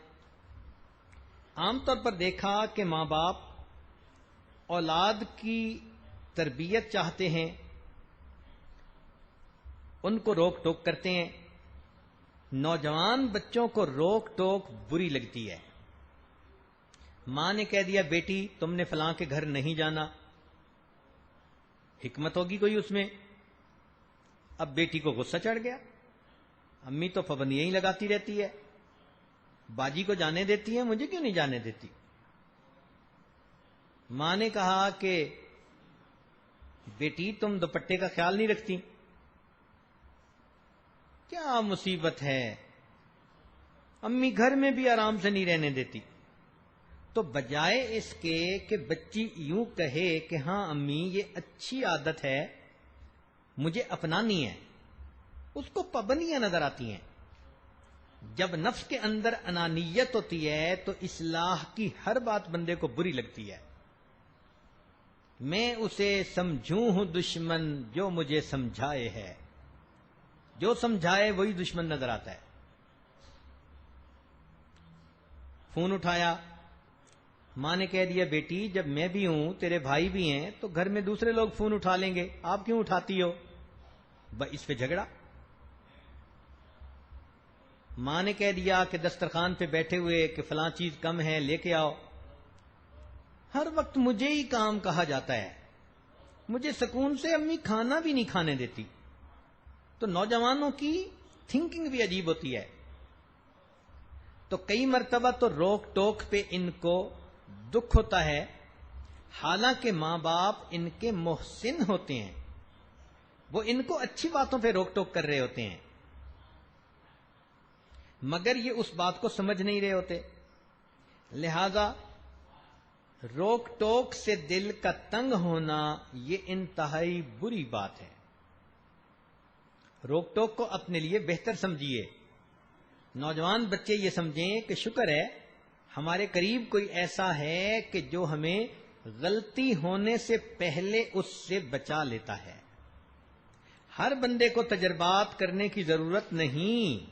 عام طور پر دیکھا کہ ماں باپ اولاد کی تربیت چاہتے ہیں، ان کو روک ٹوک کرتے ہیں۔ نوجوان بچوں کو روک ٹوک بری لگتی ہے۔ ماں نے کہہ دیا بیٹی تم نے فلاں کے گھر نہیں جانا، حکمت ہوگی کوئی اس میں؟ اب بیٹی کو غصہ چڑھ گیا، امی تو پابندیاں ہی لگاتی رہتی ہے، باجی کو جانے دیتی ہے، مجھے کیوں نہیں جانے دیتی؟ ماں نے کہا کہ بیٹی تم دوپٹے کا خیال نہیں رکھتی، کیا مصیبت ہے، امی گھر میں بھی آرام سے نہیں رہنے دیتی۔ تو بجائے اس کے کہ بچی یوں کہے کہ ہاں امی یہ اچھی عادت ہے مجھے اپنانی ہے، اس کو پابندیاں نظر آتی ہیں۔ جب نفس کے اندر انانیت ہوتی ہے تو اصلاح کی ہر بات بندے کو بری لگتی ہے۔ میں اسے سمجھوں ہوں دشمن جو مجھے سمجھائے ہے، جو سمجھائے وہی دشمن نظر آتا ہے۔ فون اٹھایا، ماں نے کہہ دیا بیٹی جب میں بھی ہوں تیرے بھائی بھی ہیں تو گھر میں دوسرے لوگ فون اٹھا لیں گے، آپ کیوں اٹھاتی ہو؟ اس پہ جھگڑا۔ ماں نے کہہ دیا کہ دسترخوان پہ بیٹھے ہوئے کہ فلاں چیز کم ہے لے کے آؤ، ہر وقت مجھے ہی کام کہا جاتا ہے، مجھے سکون سے امی کھانا بھی نہیں کھانے دیتی۔ تو نوجوانوں کی تھنکنگ بھی عجیب ہوتی ہے۔ تو کئی مرتبہ تو روک ٹوک پہ ان کو دکھ ہوتا ہے، حالانکہ ماں باپ ان کے محسن ہوتے ہیں، وہ ان کو اچھی باتوں پہ روک ٹوک کر رہے ہوتے ہیں، مگر یہ اس بات کو سمجھ نہیں رہے ہوتے۔ لہذا روک ٹوک سے دل کا تنگ ہونا یہ انتہائی بری بات ہے۔ روک ٹوک کو اپنے لیے بہتر سمجھیے۔ نوجوان بچے یہ سمجھیں کہ شکر ہے ہمارے قریب کوئی ایسا ہے کہ جو ہمیں غلطی ہونے سے پہلے اس سے بچا لیتا ہے۔ ہر بندے کو تجربات کرنے کی ضرورت نہیں،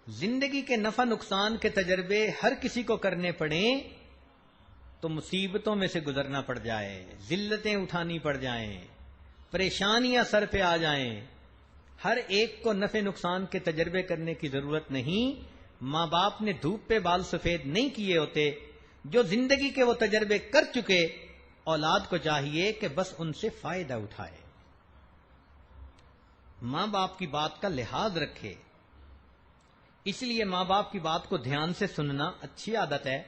زندگی کے نفع نقصان کے تجربے ہر کسی کو کرنے پڑیں تو مصیبتوں میں سے گزرنا پڑ جائے، ذلتیں اٹھانی پڑ جائیں، پریشانیاں سر پہ آ جائیں، ہر ایک کو نفع نقصان کے تجربے کرنے کی ضرورت نہیں۔ ماں باپ نے دھوپ پہ بال سفید نہیں کیے ہوتے، جو زندگی کے وہ تجربے کر چکے، اولاد کو چاہیے کہ بس ان سے فائدہ اٹھائے، ماں باپ کی بات کا لحاظ رکھے۔ اس لیے ماں باپ کی بات کو دھیان سے سننا اچھی عادت ہے،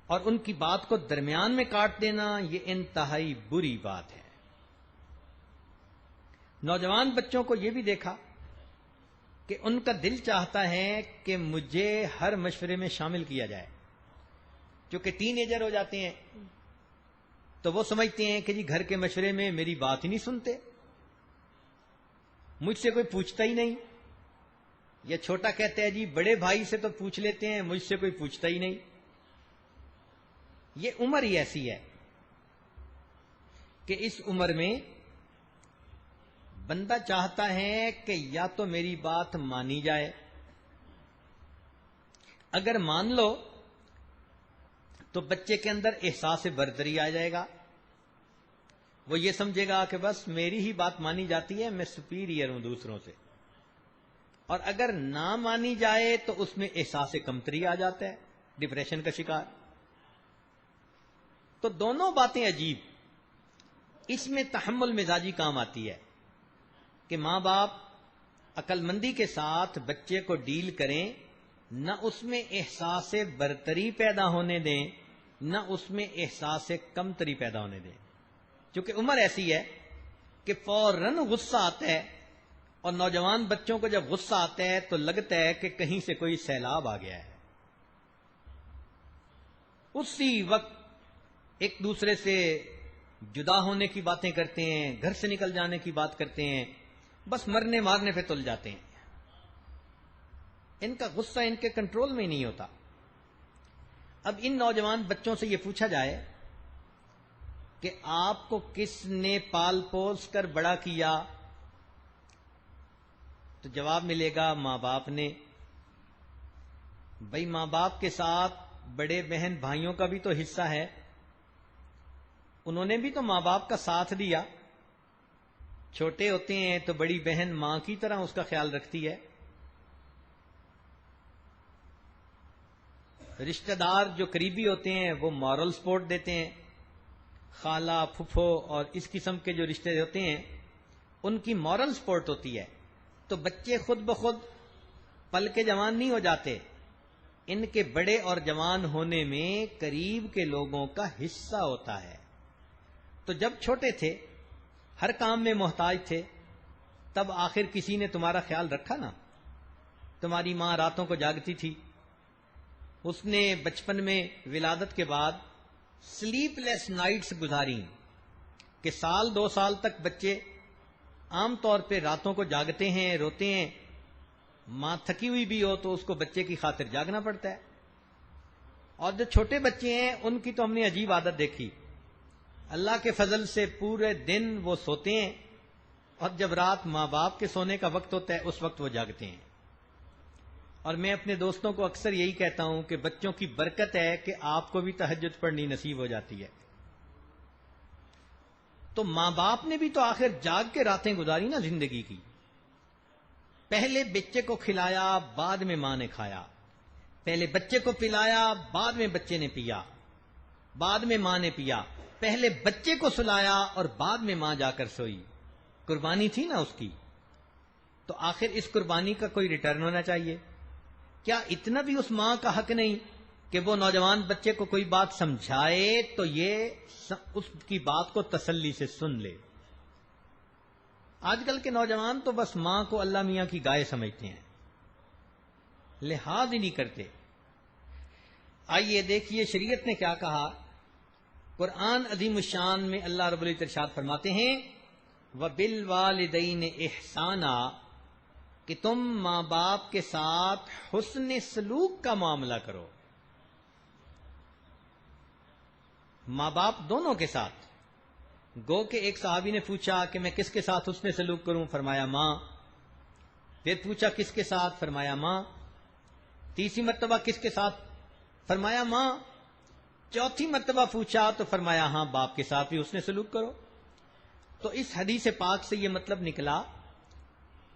اور ان کی بات کو درمیان میں کاٹ دینا یہ انتہائی بری بات ہے۔ نوجوان بچوں کو یہ بھی دیکھا کہ ان کا دل چاہتا ہے کہ مجھے ہر مشورے میں شامل کیا جائے، کیونکہ ٹین ایجر ہو جاتے ہیں تو وہ سمجھتے ہیں کہ جی گھر کے مشورے میں میری بات ہی نہیں سنتے، مجھ سے کوئی پوچھتا ہی نہیں، یا چھوٹا کہتا ہے جی بڑے بھائی سے تو پوچھ لیتے ہیں مجھ سے کوئی پوچھتا ہی نہیں۔ یہ عمر ہی ایسی ہے کہ اس عمر میں بندہ چاہتا ہے کہ یا تو میری بات مانی جائے، اگر مان لو تو بچے کے اندر احساس برتری آ جائے گا، وہ یہ سمجھے گا کہ بس میری ہی بات مانی جاتی ہے، میں سپیریئر ہوں دوسروں سے، اور اگر نہ مانی جائے تو اس میں احساس کمتری آ جاتا ہے، ڈپریشن کا شکار۔ تو دونوں باتیں عجیب، اس میں تحمل مزاجی کام آتی ہے کہ ماں باپ عقل مندی کے ساتھ بچے کو ڈیل کریں، نہ اس میں احساس برتری پیدا ہونے دیں، نہ اس میں احساس کمتری پیدا ہونے دیں، کیونکہ عمر ایسی ہے کہ فوراً غصہ آتا ہے، اور نوجوان بچوں کو جب غصہ آتا ہے تو لگتا ہے کہ کہیں سے کوئی سیلاب آ گیا ہے، اسی وقت ایک دوسرے سے جدا ہونے کی باتیں کرتے ہیں، گھر سے نکل جانے کی بات کرتے ہیں، بس مرنے مارنے پہ تل جاتے ہیں، ان کا غصہ ان کے کنٹرول میں نہیں ہوتا۔ اب ان نوجوان بچوں سے یہ پوچھا جائے کہ آپ کو کس نے پال پوس کر بڑا کیا، تو جواب ملے گا ماں باپ نے۔ بھائی ماں باپ کے ساتھ بڑے بہن بھائیوں کا بھی تو حصہ ہے، انہوں نے بھی تو ماں باپ کا ساتھ دیا، چھوٹے ہوتے ہیں تو بڑی بہن ماں کی طرح اس کا خیال رکھتی ہے، رشتہ دار جو قریبی ہوتے ہیں وہ مورل سپورٹ دیتے ہیں، خالہ پھپھو اور اس قسم کے جو رشتے ہوتے ہیں ان کی مورل سپورٹ ہوتی ہے، تو بچے خود بخود پل کے جوان نہیں ہو جاتے، ان کے بڑے اور جوان ہونے میں قریب کے لوگوں کا حصہ ہوتا ہے۔ تو جب چھوٹے تھے، ہر کام میں محتاج تھے، تب آخر کسی نے تمہارا خیال رکھا نا؟ تمہاری ماں راتوں کو جاگتی تھی، اس نے بچپن میں ولادت کے بعد سلیپ لیس نائٹس گزاری کہ 2 سال تک بچے عام طور پہ راتوں کو جاگتے ہیں، روتے ہیں، ماں تھکی ہوئی بھی ہو تو اس کو بچے کی خاطر جاگنا پڑتا ہے۔ اور جو چھوٹے بچے ہیں ان کی تو ہم نے عجیب عادت دیکھی، اللہ کے فضل سے پورے دن وہ سوتے ہیں، اور جب رات ماں باپ کے سونے کا وقت ہوتا ہے اس وقت وہ جاگتے ہیں۔ اور میں اپنے دوستوں کو اکثر یہی کہتا ہوں کہ بچوں کی برکت ہے کہ آپ کو بھی تہجد پڑھنی نصیب ہو جاتی ہے۔ تو ماں باپ نے بھی تو آخر جاگ کے راتیں گزاری نا زندگی کی، پہلے بچے کو کھلایا بعد میں ماں نے کھایا، پہلے بچے کو پلایا بعد میں بچے نے پیا، بعد میں ماں نے پیا، پہلے بچے کو سلایا اور بعد میں ماں جا کر سوئی۔ قربانی تھی نا اس کی، تو آخر اس قربانی کا کوئی ریٹرن ہونا چاہیے۔ کیا اتنا بھی اس ماں کا حق نہیں کہ وہ نوجوان بچے کو کوئی بات سمجھائے تو یہ اس کی بات کو تسلی سے سن لے؟ آج کل کے نوجوان تو بس ماں کو اللہ میاں کی گائے سمجھتے ہیں، لحاظ ہی نہیں کرتے۔ آئیے دیکھیے شریعت نے کیا کہا۔ قرآن عظیم الشان میں اللہ رب العزت ارشاد فرماتے ہیں وَبِالْوَالِدَيْنِ إِحْسَانًا، کہ تم ماں باپ کے ساتھ حسن سلوک کا معاملہ کرو، ماں باپ دونوں کے ساتھ۔ گو کہ ایک صحابی نے پوچھا کہ میں کس کے ساتھ حسن سلوک کروں؟ فرمایا ماں۔ پھر پوچھا کس کے ساتھ؟ فرمایا ماں۔ تیسری مرتبہ کس کے ساتھ؟ فرمایا ماں۔ چوتھی مرتبہ پوچھا تو فرمایا ہاں باپ کے ساتھ بھی حسن سلوک کرو۔ تو اس حدیث پاک سے یہ مطلب نکلا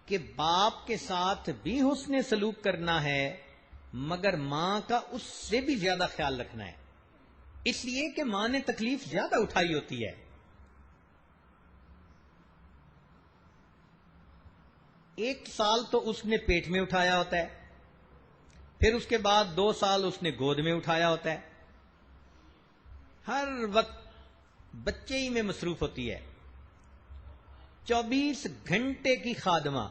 کہ باپ کے ساتھ بھی حسن سلوک کرنا ہے، مگر ماں کا اس سے بھی زیادہ خیال رکھنا ہے، اس لیے کہ ماں نے تکلیف زیادہ اٹھائی ہوتی ہے۔ ایک سال تو اس نے پیٹ میں اٹھایا ہوتا ہے، پھر اس کے بعد 2 سال اس نے گود میں اٹھایا ہوتا ہے، ہر وقت بچے ہی میں مصروف ہوتی ہے۔ 24 گھنٹے کی خادمہ،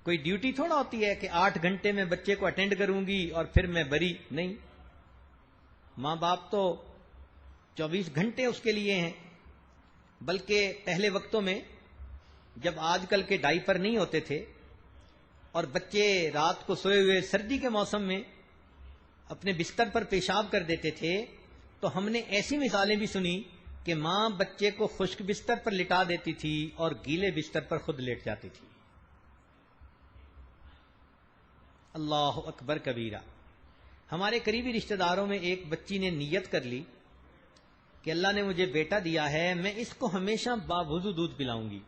کوئی ڈیوٹی تھوڑا ہوتی ہے کہ 8 گھنٹے میں بچے کو اٹینڈ کروں گی اور پھر میں بری، نہیں، ماں باپ تو 24 گھنٹے اس کے لیے ہیں۔ بلکہ پہلے وقتوں میں جب آج کل کے ڈائپر نہیں ہوتے تھے اور بچے رات کو سوئے ہوئے سردی کے موسم میں اپنے بستر پر پیشاب کر دیتے تھے، تو ہم نے ایسی مثالیں بھی سنی کہ ماں بچے کو خشک بستر پر لٹا دیتی تھی اور گیلے بستر پر خود لیٹ جاتی تھی۔ اللہ اکبر کبیرہ۔ ہمارے قریبی رشتہ داروں میں ایک بچی نے نیت کر لی کہ اللہ نے مجھے بیٹا دیا ہے، میں اس کو ہمیشہ باوضو دودھ پلاؤں گی۔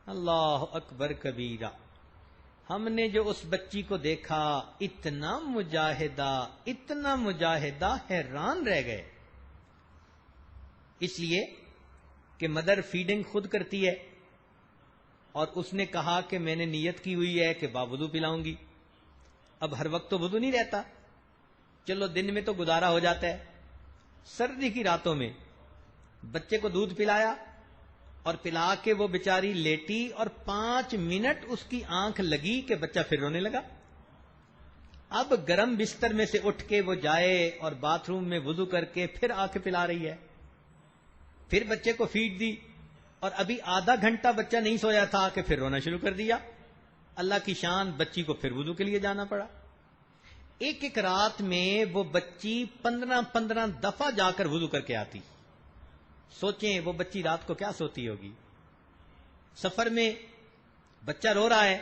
اللہ اکبر کبیرہ۔ ہم نے جو اس بچی کو دیکھا، اتنا مجاہدہ، حیران رہ گئے، اس لیے کہ مدر فیڈنگ خود کرتی ہے، اور اس نے کہا کہ میں نے نیت کی ہوئی ہے کہ باوضو پلاؤں گی۔ اب ہر وقت تو وضو نہیں رہتا، چلو دن میں تو گزارا ہو جاتا ہے، سردی کی راتوں میں بچے کو دودھ پلایا اور پلا کے وہ بیچاری لیٹی، اور 5 منٹ اس کی آنکھ لگی کہ بچہ پھر رونے لگا۔ اب گرم بستر میں سے اٹھ کے وہ جائے اور باتھ روم میں وضو کر کے پھر آ کے پلا رہی ہے، پھر بچے کو فیڈ دی، اور ابھی آدھا گھنٹہ بچہ نہیں سویا تھا کہ پھر رونا شروع کر دیا۔ اللہ کی شان، بچی کو پھر وضو کے لیے جانا پڑا۔ ایک رات میں وہ بچی 15 دفعہ جا کر وضو کر کے آتی۔ سوچیں وہ بچی رات کو کیا سوتی ہوگی۔ سفر میں بچہ رو رہا ہے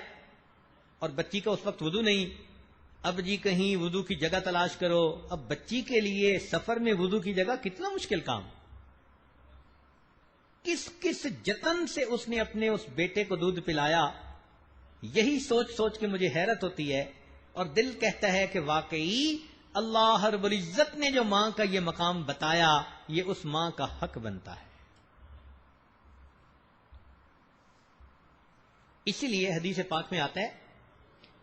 اور بچی کا اس وقت وضو نہیں، اب جی کہیں وضو کی جگہ تلاش کرو۔ اب بچی کے لیے سفر میں وضو کی جگہ کتنا مشکل کام۔ کس جتن سے اس نے اپنے اس بیٹے کو دودھ پلایا، یہی سوچ سوچ کے مجھے حیرت ہوتی ہے، اور دل کہتا ہے کہ واقعی اللہ رب العزت نے جو ماں کا یہ مقام بتایا، یہ اس ماں کا حق بنتا ہے۔ اسی لیے حدیث پاک میں آتا ہے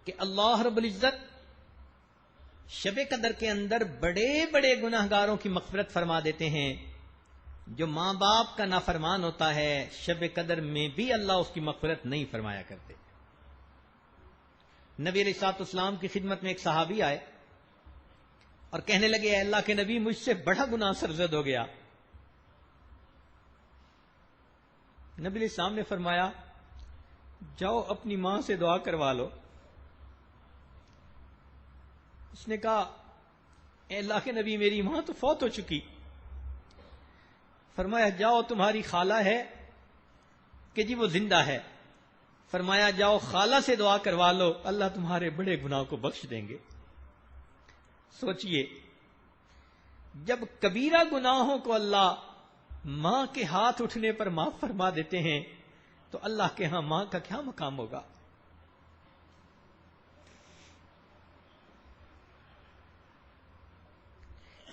کہ اللہ رب العزت شب قدر کے اندر بڑے بڑے گناہ گاروں کی مغفرت فرما دیتے ہیں. جو ماں باپ کا نافرمان ہوتا ہے شب قدر میں بھی اللہ اس کی مغفرت نہیں فرمایا کرتے. نبی علیہ الصلوۃ والسلام کی خدمت میں ایک صحابی آئے اور کہنے لگے اے اللہ کے نبی مجھ سے بڑا گناہ سرزد ہو گیا. نبی علیہ السلام نے فرمایا جاؤ اپنی ماں سے دعا کروا لو. اس نے کہا اے اللہ کے نبی میری ماں تو فوت ہو چکی. فرمایا جاؤ تمہاری خالہ ہے کہ جی وہ زندہ ہے. فرمایا جاؤ خالہ سے دعا کروا لو اللہ تمہارے بڑے گناہ کو بخش دیں گے. سوچئے جب کبیرہ گناہوں کو اللہ ماں کے ہاتھ اٹھنے پر معاف فرما دیتے ہیں تو اللہ کے ہاں ماں کا کیا مقام ہوگا.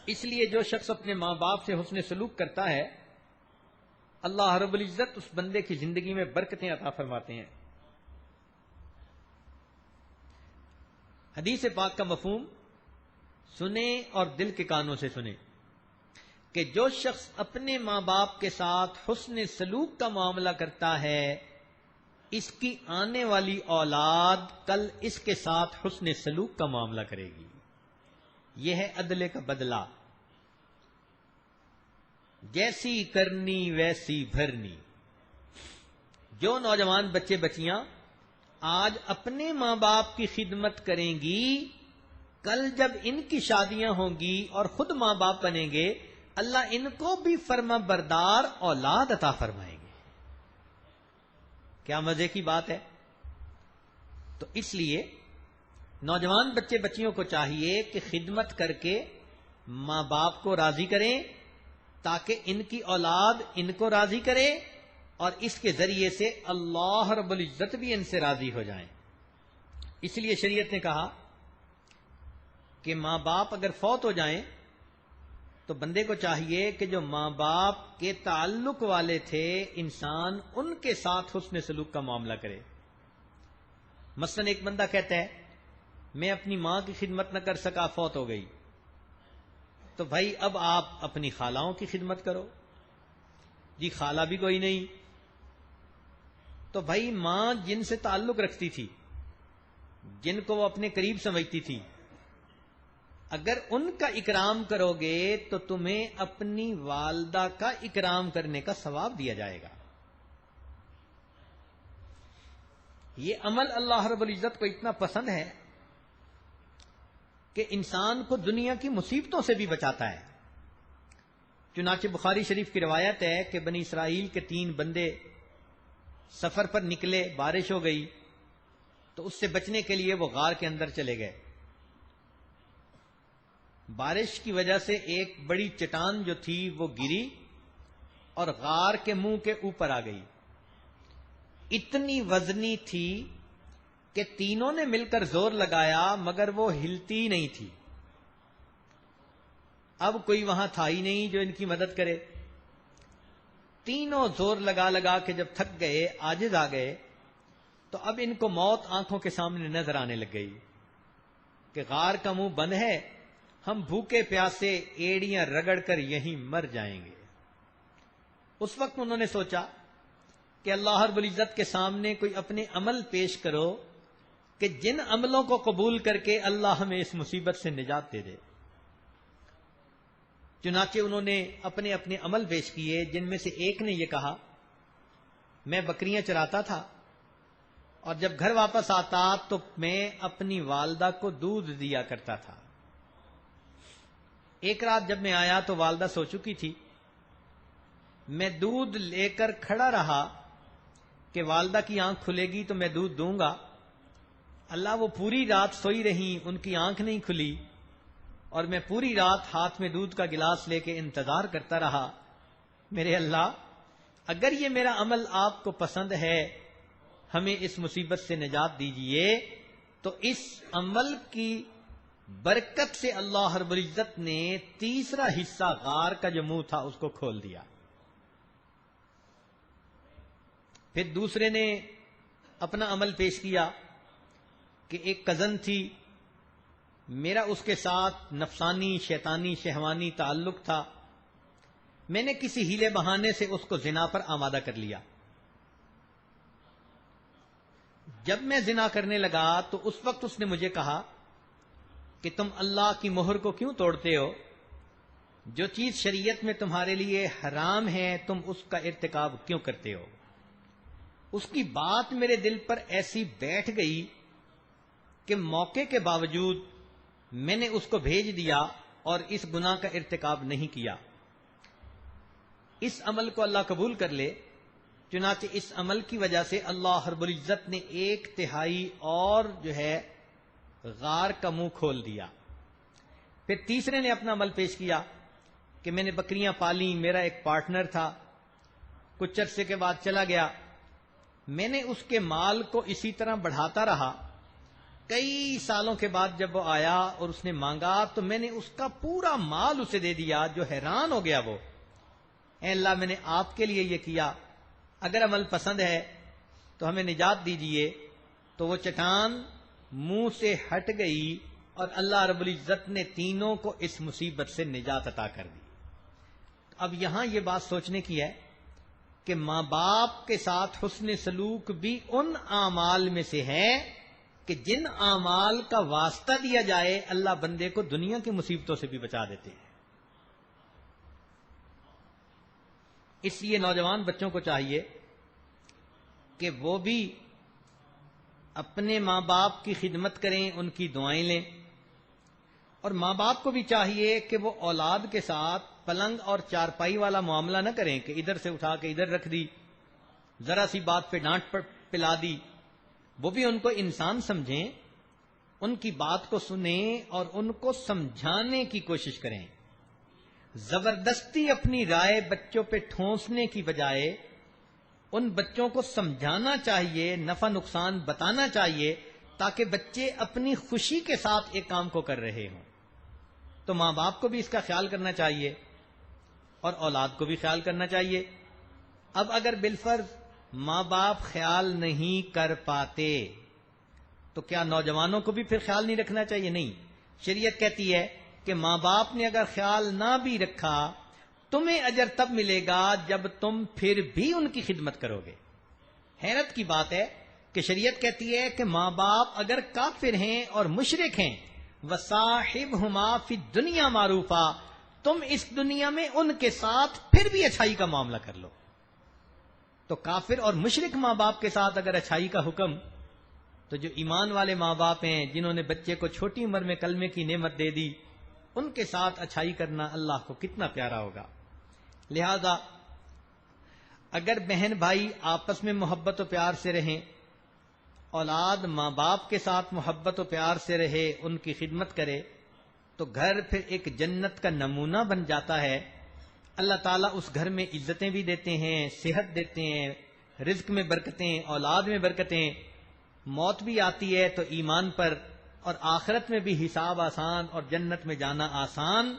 اس لیے جو شخص اپنے ماں باپ سے حسن سلوک کرتا ہے اللہ رب العزت اس بندے کی زندگی میں برکتیں عطا فرماتے ہیں. حدیث پاک کا مفہوم سنیں اور دل کے کانوں سے سنیں کہ جو شخص اپنے ماں باپ کے ساتھ حسن سلوک کا معاملہ کرتا ہے اس کی آنے والی اولاد کل اس کے ساتھ حسن سلوک کا معاملہ کرے گی. یہ ہے عدل کا بدلہ. جیسی کرنی ویسی بھرنی. جو نوجوان بچے بچیاں آج اپنے ماں باپ کی خدمت کریں گی کل جب ان کی شادیاں ہوں گی اور خود ماں باپ بنیں گے اللہ ان کو بھی فرما بردار اولاد عطا فرمائیں گے. کیا مزے کی بات ہے. تو اس لیے نوجوان بچے بچیوں کو چاہیے کہ خدمت کر کے ماں باپ کو راضی کریں تاکہ ان کی اولاد ان کو راضی کرے اور اس کے ذریعے سے اللہ رب العزت بھی ان سے راضی ہو جائیں. اس لیے شریعت نے کہا کہ ماں باپ اگر فوت ہو جائیں تو بندے کو چاہیے کہ جو ماں باپ کے تعلق والے تھے انسان ان کے ساتھ حسن سلوک کا معاملہ کرے. مثلا ایک بندہ کہتا ہے میں اپنی ماں کی خدمت نہ کر سکا فوت ہو گئی تو بھائی اب آپ اپنی خالہوں کی خدمت کرو. جی خالہ بھی کوئی نہیں تو بھائی ماں جن سے تعلق رکھتی تھی جن کو وہ اپنے قریب سمجھتی تھی اگر ان کا اکرام کرو گے تو تمہیں اپنی والدہ کا اکرام کرنے کا ثواب دیا جائے گا. یہ عمل اللہ رب العزت کو اتنا پسند ہے کہ انسان کو دنیا کی مصیبتوں سے بھی بچاتا ہے. چنانچہ بخاری شریف کی روایت ہے کہ بنی اسرائیل کے 3 بندے سفر پر نکلے بارش ہو گئی تو اس سے بچنے کے لیے وہ غار کے اندر چلے گئے. بارش کی وجہ سے ایک بڑی چٹان جو تھی وہ گری اور غار کے منہ کے اوپر آ گئی. اتنی وزنی تھی کہ تینوں نے مل کر زور لگایا مگر وہ ہلتی نہیں تھی. اب کوئی وہاں تھا ہی نہیں جو ان کی مدد کرے. تینوں زور لگا لگا کے جب تھک گئے عاجز آ گئے تو اب ان کو موت آنکھوں کے سامنے نظر آنے لگ گئی کہ غار کا منہ بند ہے ہم بھوکے پیاسے ایڑیاں رگڑ کر یہیں مر جائیں گے. اس وقت انہوں نے سوچا کہ اللہ رب العزت کے سامنے کوئی اپنے عمل پیش کرو کہ جن عملوں کو قبول کر کے اللہ ہمیں اس مصیبت سے نجات دے دے. چنانچہ انہوں نے اپنے اپنے عمل پیش کیے جن میں سے ایک نے یہ کہا میں بکریاں چراتا تھا اور جب گھر واپس آتا تو میں اپنی والدہ کو دودھ دیا کرتا تھا. ایک رات جب میں آیا تو والدہ سو چکی تھی. میں دودھ لے کر کھڑا رہا کہ والدہ کی آنکھ کھلے گی تو میں دودھ دوں گا. اللہ وہ پوری رات سوئی رہی ان کی آنکھ نہیں کھلی اور میں پوری رات ہاتھ میں دودھ کا گلاس لے کے انتظار کرتا رہا. میرے اللہ اگر یہ میرا عمل آپ کو پسند ہے ہمیں اس مصیبت سے نجات دیجئے. تو اس عمل کی برکت سے اللہ رب العزت نے تیسرا حصہ غار کا جو منہ تھا اس کو کھول دیا. پھر دوسرے نے اپنا عمل پیش کیا کہ ایک کزن تھی، میرا اس کے ساتھ نفسانی شیطانی شہوانی تعلق تھا، میں نے کسی ہیلے بہانے سے اس کو زنا پر آمادہ کر لیا۔ جب میں زنا کرنے لگا تو اس وقت اس نے مجھے کہا کہ تم اللہ کی مہر کو کیوں توڑتے ہو؟ جو چیز شریعت میں تمہارے لیے حرام ہے تم اس کا ارتکاب کیوں کرتے ہو؟ اس کی بات میرے دل پر ایسی بیٹھ گئی کہ موقع کے باوجود میں نے اس کو بھیج دیا اور اس گناہ کا ارتکاب نہیں کیا۔ اس عمل کو اللہ قبول کر لے، چنانچہ اس عمل کی وجہ سے اللہ رب العزت نے 1/3 اور جو ہے غار کا منہ کھول دیا۔ پھر تیسرے نے اپنا عمل پیش کیا کہ میں نے بکریاں پالی، میرا ایک پارٹنر تھا، کچھ عرصے کے بعد چلا گیا، میں نے اس کے مال کو اسی طرح بڑھاتا رہا۔ کئی سالوں کے بعد جب وہ آیا اور اس نے مانگا تو میں نے اس کا پورا مال اسے دے دیا، جو حیران ہو گیا وہ، اے اللہ میں نے آپ کے لیے یہ کیا، اگر عمل پسند ہے تو ہمیں نجات دیجیے۔ تو وہ چٹان منہ سے ہٹ گئی اور اللہ رب العزت نے تینوں کو اس مصیبت سے نجات عطا کر دی۔ اب یہاں یہ بات سوچنے کی ہے کہ ماں باپ کے ساتھ حسن سلوک بھی ان اعمال میں سے ہے کہ جن اعمال کا واسطہ دیا جائے اللہ بندے کو دنیا کی مصیبتوں سے بھی بچا دیتے ہیں۔ اس لیے نوجوان بچوں کو چاہیے کہ وہ بھی اپنے ماں باپ کی خدمت کریں، ان کی دعائیں لیں، اور ماں باپ کو بھی چاہیے کہ وہ اولاد کے ساتھ پلنگ اور چارپائی والا معاملہ نہ کریں کہ ادھر سے اٹھا کے ادھر رکھ دی، ذرا سی بات پہ ڈانٹ پلا دی۔ وہ بھی ان کو انسان سمجھیں، ان کی بات کو سنیں اور ان کو سمجھانے کی کوشش کریں۔ زبردستی اپنی رائے بچوں پہ ٹھونسنے کی بجائے ان بچوں کو سمجھانا چاہیے، نفع نقصان بتانا چاہیے، تاکہ بچے اپنی خوشی کے ساتھ ایک کام کو کر رہے ہوں۔ تو ماں باپ کو بھی اس کا خیال کرنا چاہیے اور اولاد کو بھی خیال کرنا چاہیے۔ اب اگر بالفرض ماں باپ خیال نہیں کر پاتے تو کیا نوجوانوں کو بھی پھر خیال نہیں رکھنا چاہیے؟ نہیں، شریعت کہتی ہے کہ ماں باپ نے اگر خیال نہ بھی رکھا تمہیں اجر تب ملے گا جب تم پھر بھی ان کی خدمت کرو گے۔ حیرت کی بات ہے کہ شریعت کہتی ہے کہ ماں باپ اگر کافر ہیں اور مشرک ہیں وَصَاحِبْهُمَا فِي الدُّنْيَا مَعْرُوفًا، تم اس دنیا میں ان کے ساتھ پھر بھی اچھائی کا معاملہ کر لو۔ تو کافر اور مشرک ماں باپ کے ساتھ اگر اچھائی کا حکم، تو جو ایمان والے ماں باپ ہیں جنہوں نے بچے کو چھوٹی عمر میں کلمے کی نعمت دے دی، ان کے ساتھ اچھائی کرنا اللہ کو کتنا پیارا ہوگا۔ لہذا اگر بہن بھائی آپس میں محبت و پیار سے رہیں، اولاد ماں باپ کے ساتھ محبت و پیار سے رہے، ان کی خدمت کرے، تو گھر پھر ایک جنت کا نمونہ بن جاتا ہے۔ اللہ تعالیٰ اس گھر میں عزتیں بھی دیتے ہیں، صحت دیتے ہیں، رزق میں برکتیں، اولاد میں برکتیں، موت بھی آتی ہے تو ایمان پر، اور آخرت میں بھی حساب آسان اور جنت میں جانا آسان۔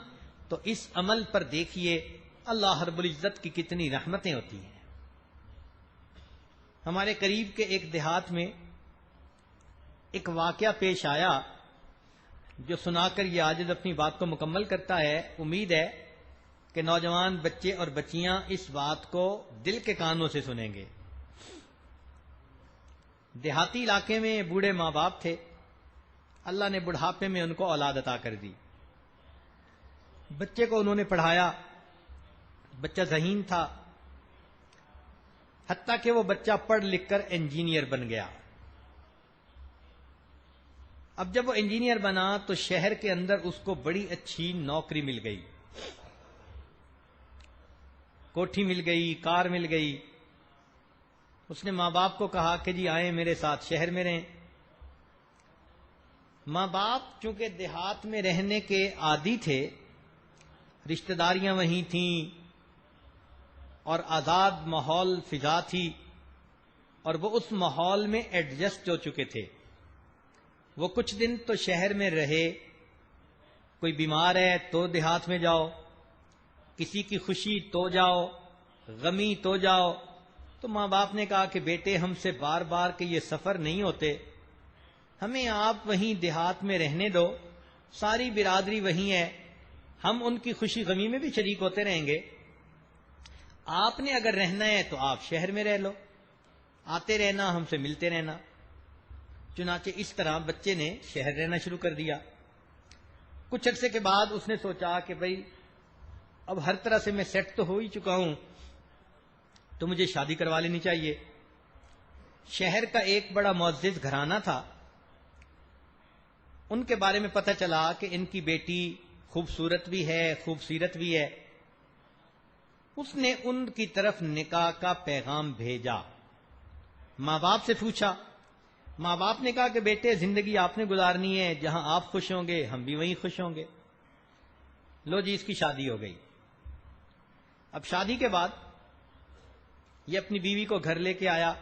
تو اس عمل پر دیکھیے اللہ رب العزت کی کتنی رحمتیں ہوتی ہیں۔ ہمارے قریب کے ایک دیہات میں ایک واقعہ پیش آیا جو سنا کر یہ عاجز اپنی بات کو مکمل کرتا ہے۔ امید ہے کہ نوجوان بچے اور بچیاں اس بات کو دل کے کانوں سے سنیں گے۔ دیہاتی علاقے میں بوڑھے ماں باپ تھے، اللہ نے بڑھاپے میں ان کو اولاد عطا کر دی۔ بچے کو انہوں نے پڑھایا، بچہ ذہین تھا، حتیٰ کہ وہ بچہ پڑھ لکھ کر انجینئر بن گیا۔ اب جب وہ انجینئر بنا تو شہر کے اندر اس کو بڑی اچھی نوکری مل گئی، کوٹھی مل گئی، کار مل گئی۔ اس نے ماں باپ کو کہا کہ جی آئیں میرے ساتھ شہر میں رہیں۔ ماں باپ چونکہ دیہات میں رہنے کے عادی تھے، رشتہ داریاں وہیں تھیں اور آزاد ماحول فضا تھی، اور وہ اس ماحول میں ایڈجسٹ ہو چکے تھے۔ وہ کچھ دن تو شہر میں رہے، کوئی بیمار ہے تو دیہات میں جاؤ، کسی کی خوشی تو جاؤ، غمی تو جاؤ، تو ماں باپ نے کہا کہ بیٹے ہم سے بار بار کے یہ سفر نہیں ہوتے، ہمیں آپ وہیں دیہات میں رہنے دو، ساری برادری وہیں ہے، ہم ان کی خوشی غمی میں بھی شریک ہوتے رہیں گے، آپ نے اگر رہنا ہے تو آپ شہر میں رہ لو، آتے رہنا، ہم سے ملتے رہنا۔ چنانچہ اس طرح بچے نے شہر رہنا شروع کر دیا۔ کچھ عرصے کے بعد اس نے سوچا کہ بھئی اب ہر طرح سے میں سیٹ تو ہو ہی چکا ہوں، تو مجھے شادی کروا لینی چاہیے۔ شہر کا ایک بڑا معزز گھرانہ تھا، ان کے بارے میں پتہ چلا کہ ان کی بیٹی خوبصورت بھی ہے، خوبصیرت بھی ہے۔ اس نے ان کی طرف نکاح کا پیغام بھیجا، ماں باپ سے پوچھا، ماں باپ نے کہا کہ بیٹے زندگی آپ نے گزارنی ہے، جہاں آپ خوش ہوں گے ہم بھی وہیں خوش ہوں گے۔ لو جی، اس کی شادی ہو گئی۔ اب شادی کے بعد یہ اپنی بیوی کو گھر لے کے آیا۔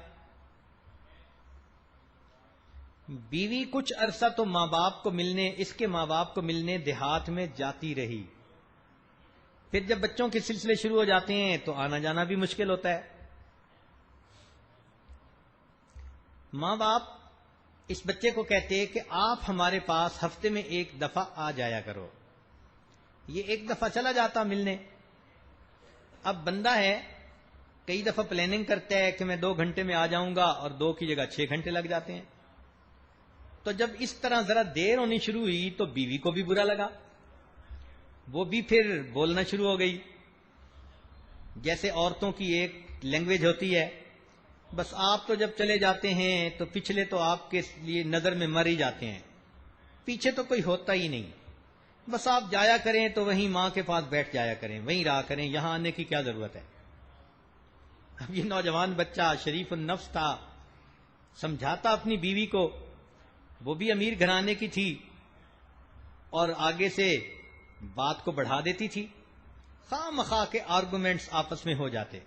بیوی کچھ عرصہ تو ماں باپ کو ملنے، اس کے ماں باپ کو ملنے دیہات میں جاتی رہی۔ پھر جب بچوں کے سلسلے شروع ہو جاتے ہیں تو آنا جانا بھی مشکل ہوتا ہے۔ ماں باپ اس بچے کو کہتے کہ آپ ہمارے پاس ہفتے میں ایک دفعہ آ جایا کرو۔ یہ ایک دفعہ چلا جاتا ملنے۔ اب بندہ ہے، کئی دفعہ پلاننگ کرتا ہے کہ میں 2 گھنٹے میں آ جاؤں گا، اور 2 کی جگہ 6 گھنٹے لگ جاتے ہیں۔ تو جب اس طرح ذرا دیر ہونی شروع ہوئی تو بیوی کو بھی برا لگا، وہ بھی پھر بولنا شروع ہو گئی، جیسے عورتوں کی ایک لینگویج ہوتی ہے، بس آپ تو جب چلے جاتے ہیں تو پچھلے تو آپ کے لیے نظر میں مر ہی جاتے ہیں، پیچھے تو کوئی ہوتا ہی نہیں، بس آپ جایا کریں تو وہیں ماں کے پاس بیٹھ جایا کریں، وہیں رہا کریں، یہاں آنے کی کیا ضرورت ہے۔ اب یہ نوجوان بچہ شریف النفس تھا، سمجھاتا اپنی بیوی کو، وہ بھی امیر گھرانے کی تھی، اور آگے سے بات کو بڑھا دیتی تھی، خواہ مخواہ کے آرگومنٹس آپس میں ہو جاتے،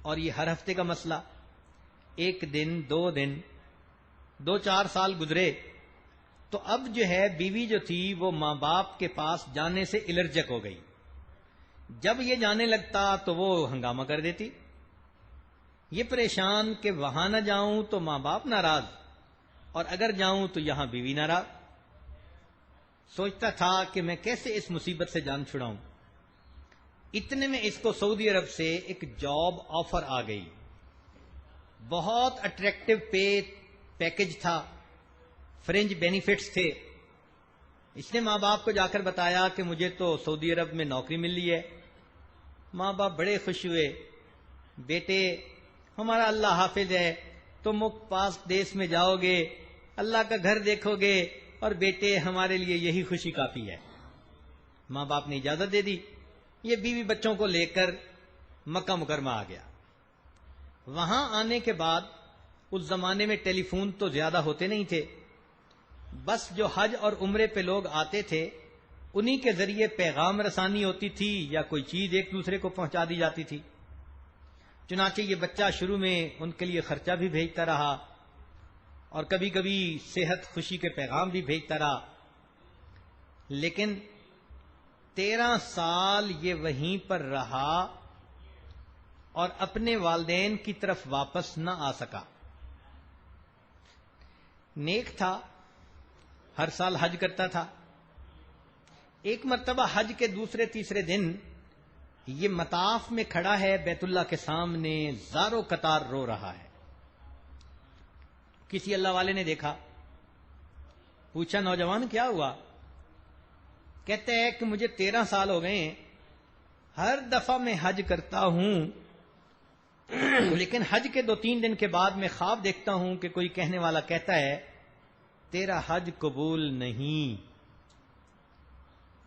اور یہ ہر ہفتے کا مسئلہ۔ 1 دن 2 دن 2-4 سال گزرے تو اب جو ہے بیوی جو تھی وہ ماں باپ کے پاس جانے سے الرجک ہو گئی۔ جب یہ جانے لگتا تو وہ ہنگامہ کر دیتی، یہ پریشان کہ وہاں نہ جاؤں تو ماں باپ ناراض، اور اگر جاؤں تو یہاں بیوی ناراض۔ سوچتا تھا کہ میں کیسے اس مصیبت سے جان چھڑاؤں۔ اتنے میں اس کو سعودی عرب سے ایک جاب آفر آ گئی، بہت اٹریکٹیو پیکج تھا، فرنج بینیفٹس تھے۔ اس نے ماں باپ کو جا کر بتایا کہ مجھے تو سعودی عرب میں نوکری مل رہی ہے۔ ماں باپ بڑے خوش ہوئے، بیٹے ہمارا اللہ حافظ ہے، تم پاس دیس میں جاؤ گے، اللہ کا گھر دیکھو گے، اور بیٹے ہمارے لیے یہی خوشی کافی ہے۔ ماں باپ نے اجازت دے دی، یہ بیوی بچوں کو لے کر مکہ مکرمہ آ گیا۔ وہاں آنے کے بعد اس زمانے میں ٹیلی فون تو زیادہ ہوتے نہیں تھے، بس جو حج اور عمرے پہ لوگ آتے تھے انہی کے ذریعے پیغام رسانی ہوتی تھی یا کوئی چیز ایک دوسرے کو پہنچا دی جاتی تھی۔ چنانچہ یہ بچہ شروع میں ان کے لیے خرچہ بھی بھیجتا رہا، اور کبھی کبھی صحت خوشی کے پیغام بھی بھیجتا رہا، لیکن 13 سال یہ وہیں پر رہا اور اپنے والدین کی طرف واپس نہ آ سکا۔ نیک تھا، ہر سال حج کرتا تھا۔ ایک مرتبہ حج کے دوسرے تیسرے دن یہ مطاف میں کھڑا ہے، بیت اللہ کے سامنے زارو قطار رو رہا ہے۔ کسی اللہ والے نے دیکھا، پوچھا نوجوان کیا ہوا؟ کہتے ہیں کہ مجھے 13 سال ہو گئے ہیں، ہر دفعہ میں حج کرتا ہوں، لیکن حج کے 2-3 دن کے بعد میں خواب دیکھتا ہوں کہ کوئی کہنے والا کہتا ہے تیرا حج قبول نہیں،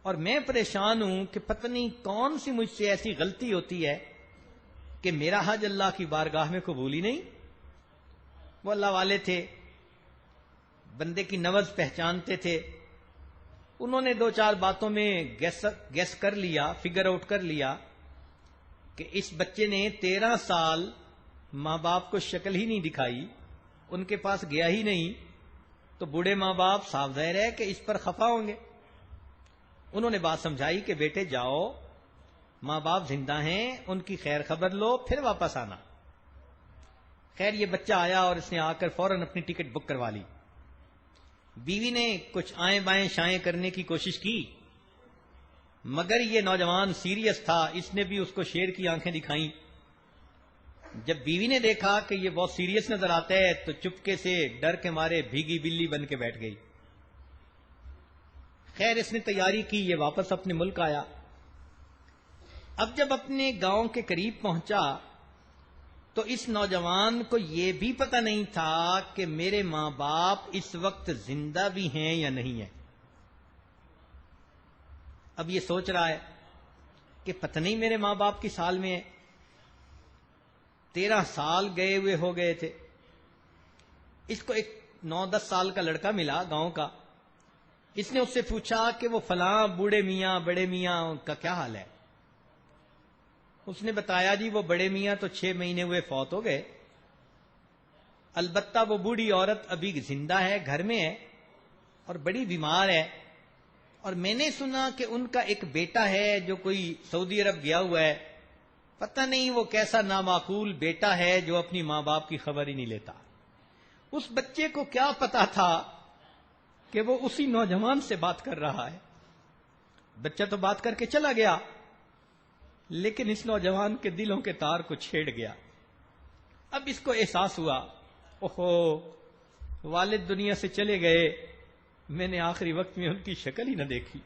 اور میں پریشان ہوں کہ پتہ نہیں کون سی مجھ سے ایسی غلطی ہوتی ہے کہ میرا حج اللہ کی بارگاہ میں قبول ہی نہیں۔ وہ اللہ والے تھے، بندے کی نبض پہچانتے تھے، انہوں نے 2-4 باتوں میں گیس کر لیا، فگر آؤٹ کر لیا کہ اس بچے نے 13 سال ماں باپ کو شکل ہی نہیں دکھائی، ان کے پاس گیا ہی نہیں، تو بوڑھے ماں باپ صاف ظاہر ہے کہ اس پر خفا ہوں گے۔ انہوں نے بات سمجھائی کہ بیٹے جاؤ، ماں باپ زندہ ہیں، ان کی خیر خبر لو، پھر واپس آنا۔ خیر یہ بچہ آیا اور اس نے آ کر فوراً اپنی ٹکٹ بک کروا لی. بیوی نے کچھ آئیں بائیں شائیں کرنے کی کوشش کی، مگر یہ نوجوان سیریس تھا، اس نے بھی اس کو شیر کی آنکھیں دکھائیں. جب بیوی نے دیکھا کہ یہ بہت سیریس نظر آتا ہے تو چپکے سے ڈر کے مارے بھیگی بلی بن کے بیٹھ گئی. خیر اس نے تیاری کی، یہ واپس اپنے ملک آیا. اب جب اپنے گاؤں کے قریب پہنچا تو اس نوجوان کو یہ بھی پتہ نہیں تھا کہ میرے ماں باپ اس وقت زندہ بھی ہیں یا نہیں ہیں. اب یہ سوچ رہا ہے کہ پتہ نہیں میرے ماں باپ کس حال میں ہیں. 13 سال گئے ہوئے ہو گئے تھے. اس کو ایک 9-10 سال کا لڑکا ملا گاؤں کا. اس نے اس سے پوچھا کہ وہ فلاں بوڑھے میاں بڑے میاں کا کیا حال ہے. اس نے بتایا جی وہ بڑے میاں تو 6 مہینے ہوئے فوت ہو گئے، البتہ وہ بوڑھی عورت ابھی زندہ ہے، گھر میں ہے اور بڑی بیمار ہے، اور میں نے سنا کہ ان کا ایک بیٹا ہے جو کوئی سعودی عرب گیا ہوا ہے. پتہ نہیں وہ کیسا نامعقول بیٹا ہے جو اپنی ماں باپ کی خبر ہی نہیں لیتا. اس بچے کو کیا پتا تھا کہ وہ اسی نوجوان سے بات کر رہا ہے. بچہ تو بات کر کے چلا گیا، لیکن اس نوجوان کے دلوں کے تار کو چھیڑ گیا. اب اس کو احساس ہوا، اوہو والد دنیا سے چلے گئے، میں نے آخری وقت میں ان کی شکل ہی نہ دیکھی.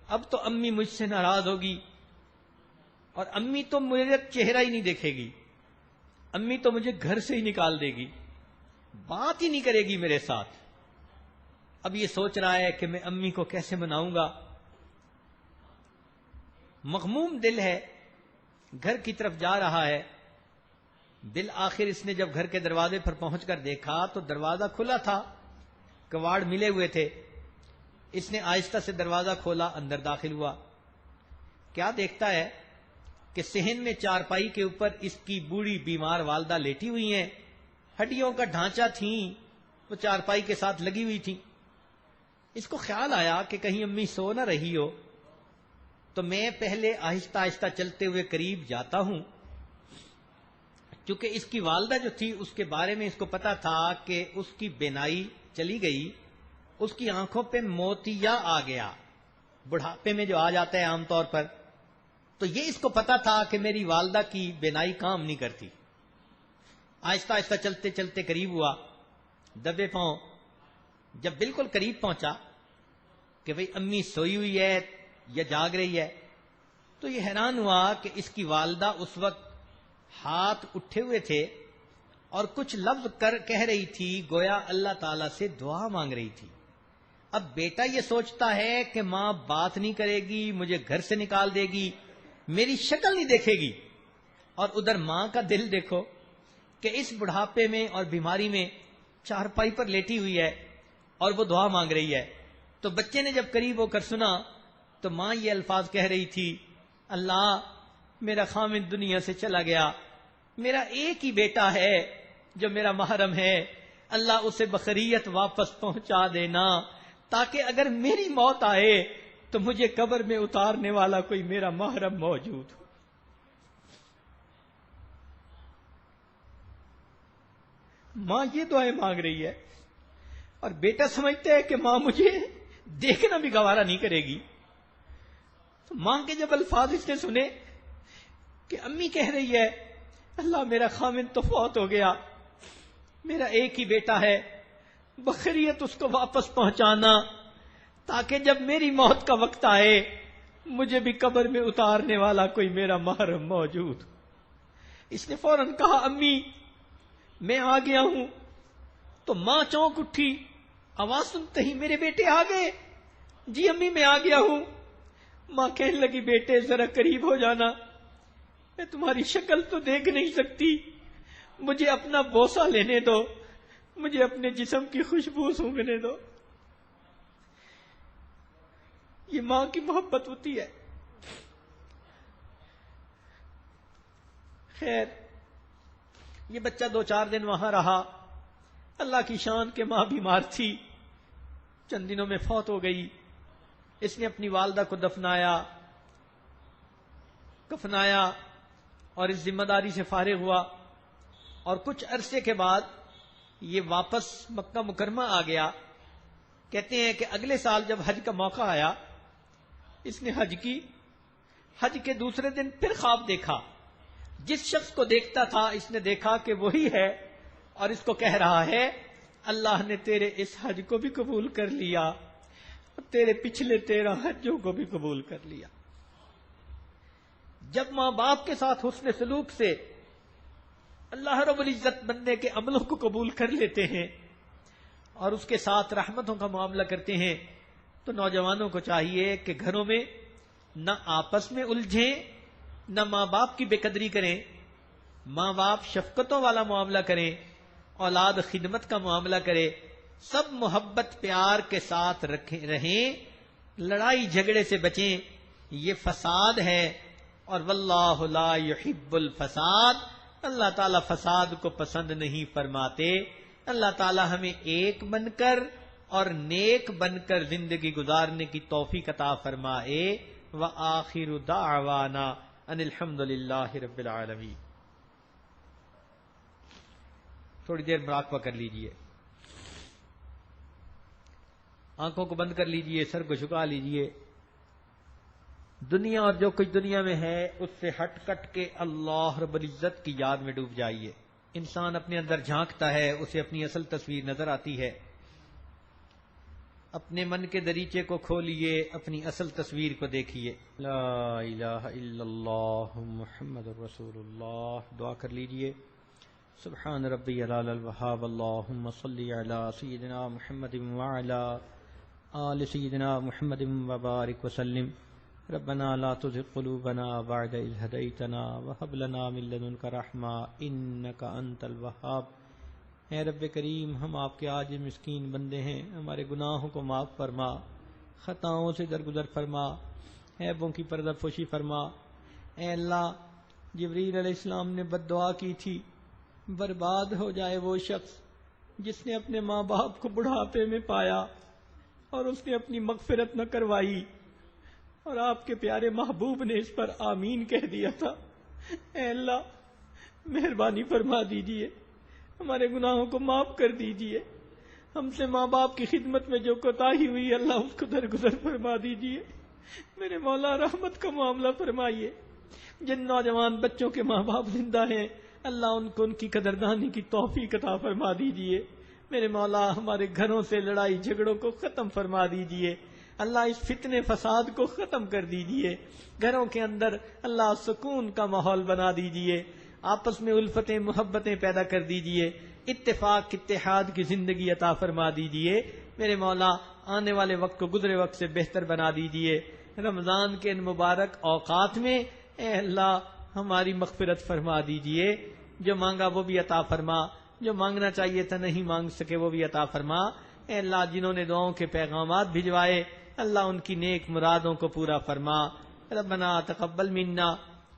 اب تو امی مجھ سے ناراض ہوگی، اور امی تو میرا چہرہ ہی نہیں دیکھے گی، امی تو مجھے گھر سے ہی نکال دے گی، بات ہی نہیں کرے گی میرے ساتھ. اب یہ سوچ رہا ہے کہ میں امی کو کیسے مناؤں گا. مغموم دل ہے، گھر کی طرف جا رہا ہے. بالآخر اس نے جب گھر کے دروازے پر پہنچ کر دیکھا تو دروازہ کھلا تھا، کواڑ ملے ہوئے تھے. اس نے آہستہ سے دروازہ کھولا، اندر داخل ہوا. کیا دیکھتا ہے کہ صحن میں چارپائی کے اوپر اس کی بوڑھی بیمار والدہ لیٹی ہوئی ہیں. ہڈیوں کا ڈھانچہ تھیں، وہ چارپائی کے ساتھ لگی ہوئی تھیں. اس کو خیال آیا کہ کہیں امی سو نہ رہی ہو، تو میں پہلے آہستہ آہستہ چلتے ہوئے قریب جاتا ہوں. چونکہ اس کی والدہ جو تھی اس کے بارے میں اس کو پتا تھا کہ اس کی بینائی چلی گئی، اس کی آنکھوں پہ موتیا آ گیا، بڑھاپے میں جو آ جاتا ہے عام طور پر. تو یہ اس کو پتا تھا کہ میری والدہ کی بینائی کام نہیں کرتی. آہستہ آہستہ چلتے چلتے قریب ہوا، دبے پاؤں. جب بالکل قریب پہنچا کہ بھئی امی سوئی ہوئی ہے یا جاگ رہی ہے، تو یہ حیران ہوا کہ اس کی والدہ اس وقت ہاتھ اٹھے ہوئے تھے اور کچھ لفظ کہہ رہی تھی، گویا اللہ تعالیٰ سے دعا مانگ رہی تھی. اب بیٹا یہ سوچتا ہے کہ ماں بات نہیں کرے گی، مجھے گھر سے نکال دے گی، میری شکل نہیں دیکھے گی. اور ادھر ماں کا دل دیکھو کہ اس بڑھاپے میں اور بیماری میں چارپائی پر لیٹی ہوئی ہے اور وہ دعا مانگ رہی ہے. تو بچے نے جب قریب ہو کر سنا تو ماں یہ الفاظ کہہ رہی تھی، اللہ میرا خامد دنیا سے چلا گیا، میرا ایک ہی بیٹا ہے جو میرا محرم ہے، اللہ اسے بخیریت واپس پہنچا دینا، تاکہ اگر میری موت آئے تو مجھے قبر میں اتارنے والا کوئی میرا محرم موجود ہو. ماں یہ دعائیں مانگ رہی ہے اور بیٹا سمجھتا ہے کہ ماں مجھے دیکھنا بھی گوارا نہیں کرے گی. تو ماں کے جب الفاظ اس نے سنے کہ امی کہہ رہی ہے، اللہ میرا خامد تو فوت ہو گیا، میرا ایک ہی بیٹا ہے، بخیریت اس کو واپس پہنچانا تاکہ جب میری موت کا وقت آئے مجھے بھی قبر میں اتارنے والا کوئی میرا محرم موجود. اس نے فوراً کہا، امی میں آ گیا ہوں. تو ماں چونک اٹھی، آواز سنتے ہی میرے بیٹے آ گئے. جی امی میں آ گیا ہوں. ماں کہنے لگی، بیٹے ذرا قریب ہو جانا، میں تمہاری شکل تو دیکھ نہیں سکتی، مجھے اپنا بوسہ لینے دو، مجھے اپنے جسم کی خوشبو سونگھنے دو. یہ ماں کی محبت ہوتی ہے. خیر یہ بچہ 2-4 دن وہاں رہا. اللہ کی شان کہ ماں بیمار تھی، چند دنوں میں فوت ہو گئی. اس نے اپنی والدہ کو کفنایا اور اس ذمہ داری سے فارغ ہوا. اور کچھ عرصے کے بعد یہ واپس مکہ مکرمہ آ گیا. کہتے ہیں کہ اگلے سال جب حج کا موقع آیا اس نے حج کی. حج کے دوسرے دن پھر خواب دیکھا. جس شخص کو دیکھتا تھا اس نے دیکھا کہ وہی ہے اور اس کو کہہ رہا ہے اللہ نے تیرے اس حج کو بھی قبول کر لیا اور تیرے پچھلے 13 حجوں کو بھی قبول کر لیا. جب ماں باپ کے ساتھ حسن سلوک سے اللہ رب العزت بندے کے عملوں کو قبول کر لیتے ہیں اور اس کے ساتھ رحمتوں کا معاملہ کرتے ہیں تو نوجوانوں کو چاہیے کہ گھروں میں نہ آپس میں الجھیں، نہ ماں باپ کی بے قدری کریں. ماں باپ شفقتوں والا معاملہ کریں، اولاد خدمت کا معاملہ کرے، سب محبت پیار کے ساتھ رہیں، لڑائی جھگڑے سے بچیں. یہ فساد ہے اور واللہ لا یحب الفساد. اللہ تعالیٰ فساد کو پسند نہیں فرماتے. اللہ تعالیٰ ہمیں ایک بن کر اور نیک بن کر زندگی گزارنے کی توفیق عطا فرمائے. وآخر دعوانا ان الحمد للہ رب العالمین. تھوڑی دیر مراقبہ کر لیجئے، آنکھوں کو بند کر لیجئے، سر کو جھکا لیجئے. دنیا اور جو کچھ دنیا میں ہے اس سے ہٹ کٹ کے اللہ رب العزت کی یاد میں ڈوب جائیے. انسان اپنے اندر جھانکتا ہے اسے اپنی اصل تصویر نظر آتی ہے. اپنے من کے دریچے کو کھولیے، اپنی اصل تصویر کو دیکھیے. لا الہ الا اللہ محمد رسول اللہ. دعا کر لیجئے. سبحان ربی العلی الوہاب. اللہم صلی علی سیدنا محمد وعلی آل سیدنا محمد وبارک وسلم. ربنا لا تزغ قلوبنا بعد اذ ہدیتنا وہب لنا من لدنک رحمہ انک انت الوہاب. اے رب کریم ہم آپ کے عاجز مسکین بندے ہیں، ہمارے گناہوں کو معاف فرما، خطاؤں سے درگزر فرما، عیبوں کی پردہ پوشی فرما. اے اللہ، جبریل علیہ السلام نے بد دعا کی تھی برباد ہو جائے وہ شخص جس نے اپنے ماں باپ کو بڑھاپے میں پایا اور اس نے اپنی مغفرت نہ کروائی اور آپ کے پیارے محبوب نے اس پر آمین کہہ دیا تھا. اے اللہ مہربانی فرما دیجئے، ہمارے گناہوں کو معاف کر دیجئے. ہم سے ماں باپ کی خدمت میں جو کوتاہی ہوئی اللہ اس کو درگزر فرما دیجئے. میرے مولا رحمت کا معاملہ فرمائیے. جن نوجوان بچوں کے ماں باپ زندہ ہیں اللہ ان کو ان کی قدردانی کی توفیق عطا فرما دیجئے. میرے مولا ہمارے گھروں سے لڑائی جھگڑوں کو ختم فرما دیجئے. اللہ اس فتنے فساد کو ختم کر دیجئے. گھروں کے اندر اللہ سکون کا ماحول بنا دیجئے. آپس میں الفتیں محبتیں پیدا کر دیجئے. اتفاق اتحاد کی زندگی عطا فرما دیجئے. میرے مولا آنے والے وقت کو گزرے وقت سے بہتر بنا دیجئے. رمضان کے ان مبارک اوقات میں اے اللہ ہماری مغفرت فرما دیجئے. جو مانگا وہ بھی عطا فرما، جو مانگنا چاہیے تھا نہیں مانگ سکے وہ بھی عطا فرما. اے اللہ جنہوں نے دعاؤں کے پیغامات بھجوائے اللہ ان کی نیک مرادوں کو پورا فرما. ربنا تقبل منا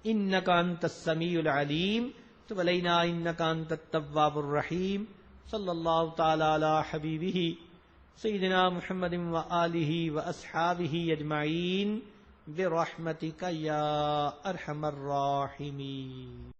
انک انت السمیع العلیم تب علینا انک انت التواب الرحیم. صلی اللہ تعالی علی حبیبہ سیدنا محمد وآلہ واصحابہ اجمعین برحمتک یا ارحم الراحمین.